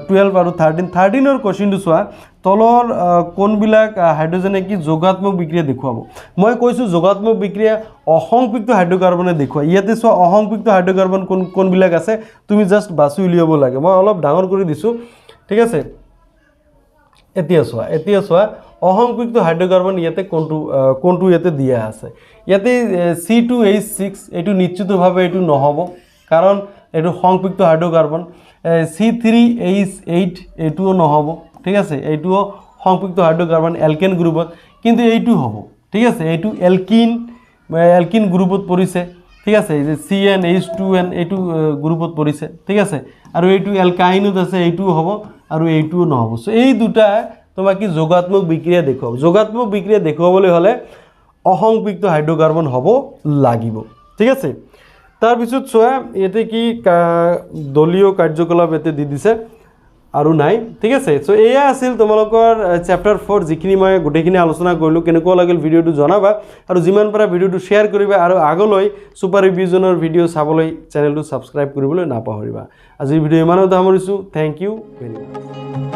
12 আৰু 13ৰ কোশ্চিনটো চোৱা তলৰ কোনবিলাক হাইড্ৰোজেনে কি যোগাত্মক বিক্ৰিয়া দেখুৱাব মই কৈছোঁ যোগাত্মক বিক্ৰিয়া অসংপৃক্ত হাইড্ৰোকাৰ্বনে দেখুৱাই ইয়াতে চোৱা অসংপৃক্ত হাইড্ৰোকাৰ্বন কোনবিলাক আছে তুমি জাস্ট বাছি উলিয়াব লাগে মই অলপ ডাঙৰ কৰি দিছোঁ ঠিক আছে এতিয়া চোৱা অসংপৃক্ত হাইড্ৰোকাৰ্বন ইয়াতে কোনটো ইয়াতে দিয়া আছে ইয়াতে C2H6 এইটো নিশ্চিতভাৱে এইটো নহব কাৰণ এইটো সংপৃক্ত হাইড্ৰোকাৰ্বন C3H8 এইটোও নহব ঠিক আছে এইটোও সংপৃক্ত হাইড্ৰোকাৰ্বন এলকেন গ্ৰুপত কিন্তু এইটো হ'ব ঠিক আছে এইটো এলকিন গ্ৰুপত পৰিছে ঠিক আছে এই যে CnH2n এইটো গ্ৰুপত পৰিছে ঠিক আছে আৰু এইটো এলকাইনত আছে এইটোও হ'ব আৰু এইটোও নহব সো এই দুটা তোমাক কি যোগাত্মক বিক্ৰিয়া দেখুৱাব যোগাত্মক বিক্ৰিয়া দেখুৱাবলৈ হলে অসংপৃক্ত হাইড্ৰোকাৰ্বন হ'ব লাগিব ঠিক আছে তাৰপিছত চোৱা এতে কি দলীয় কাৰ্যকলাপ এতে দি দিছে আৰু নাই ঠিক আছে সো এয়া আছিল তোমালোকৰ চেপ্টাৰ 4 যিখিনি মই গোটেইখিনি আলোচনা কৰিলোঁ কেনেকুৱা লাগিল ভিডিঅ'টো জনাবা আৰু যিমান পাৰা ভিডিঅ'টো শ্বেয়াৰ কৰিবা আৰু আগলৈ সুপাৰ ৰিভিজনৰ ভিডিঅ' চাবলৈ চেনেলটো ছাবস্ক্ৰাইব কৰিবলৈ নাপাহৰিবা আজিৰ ভিডিঅ' ইমানতে সামৰিছোঁ থেংক ইউ ভেৰি মাছ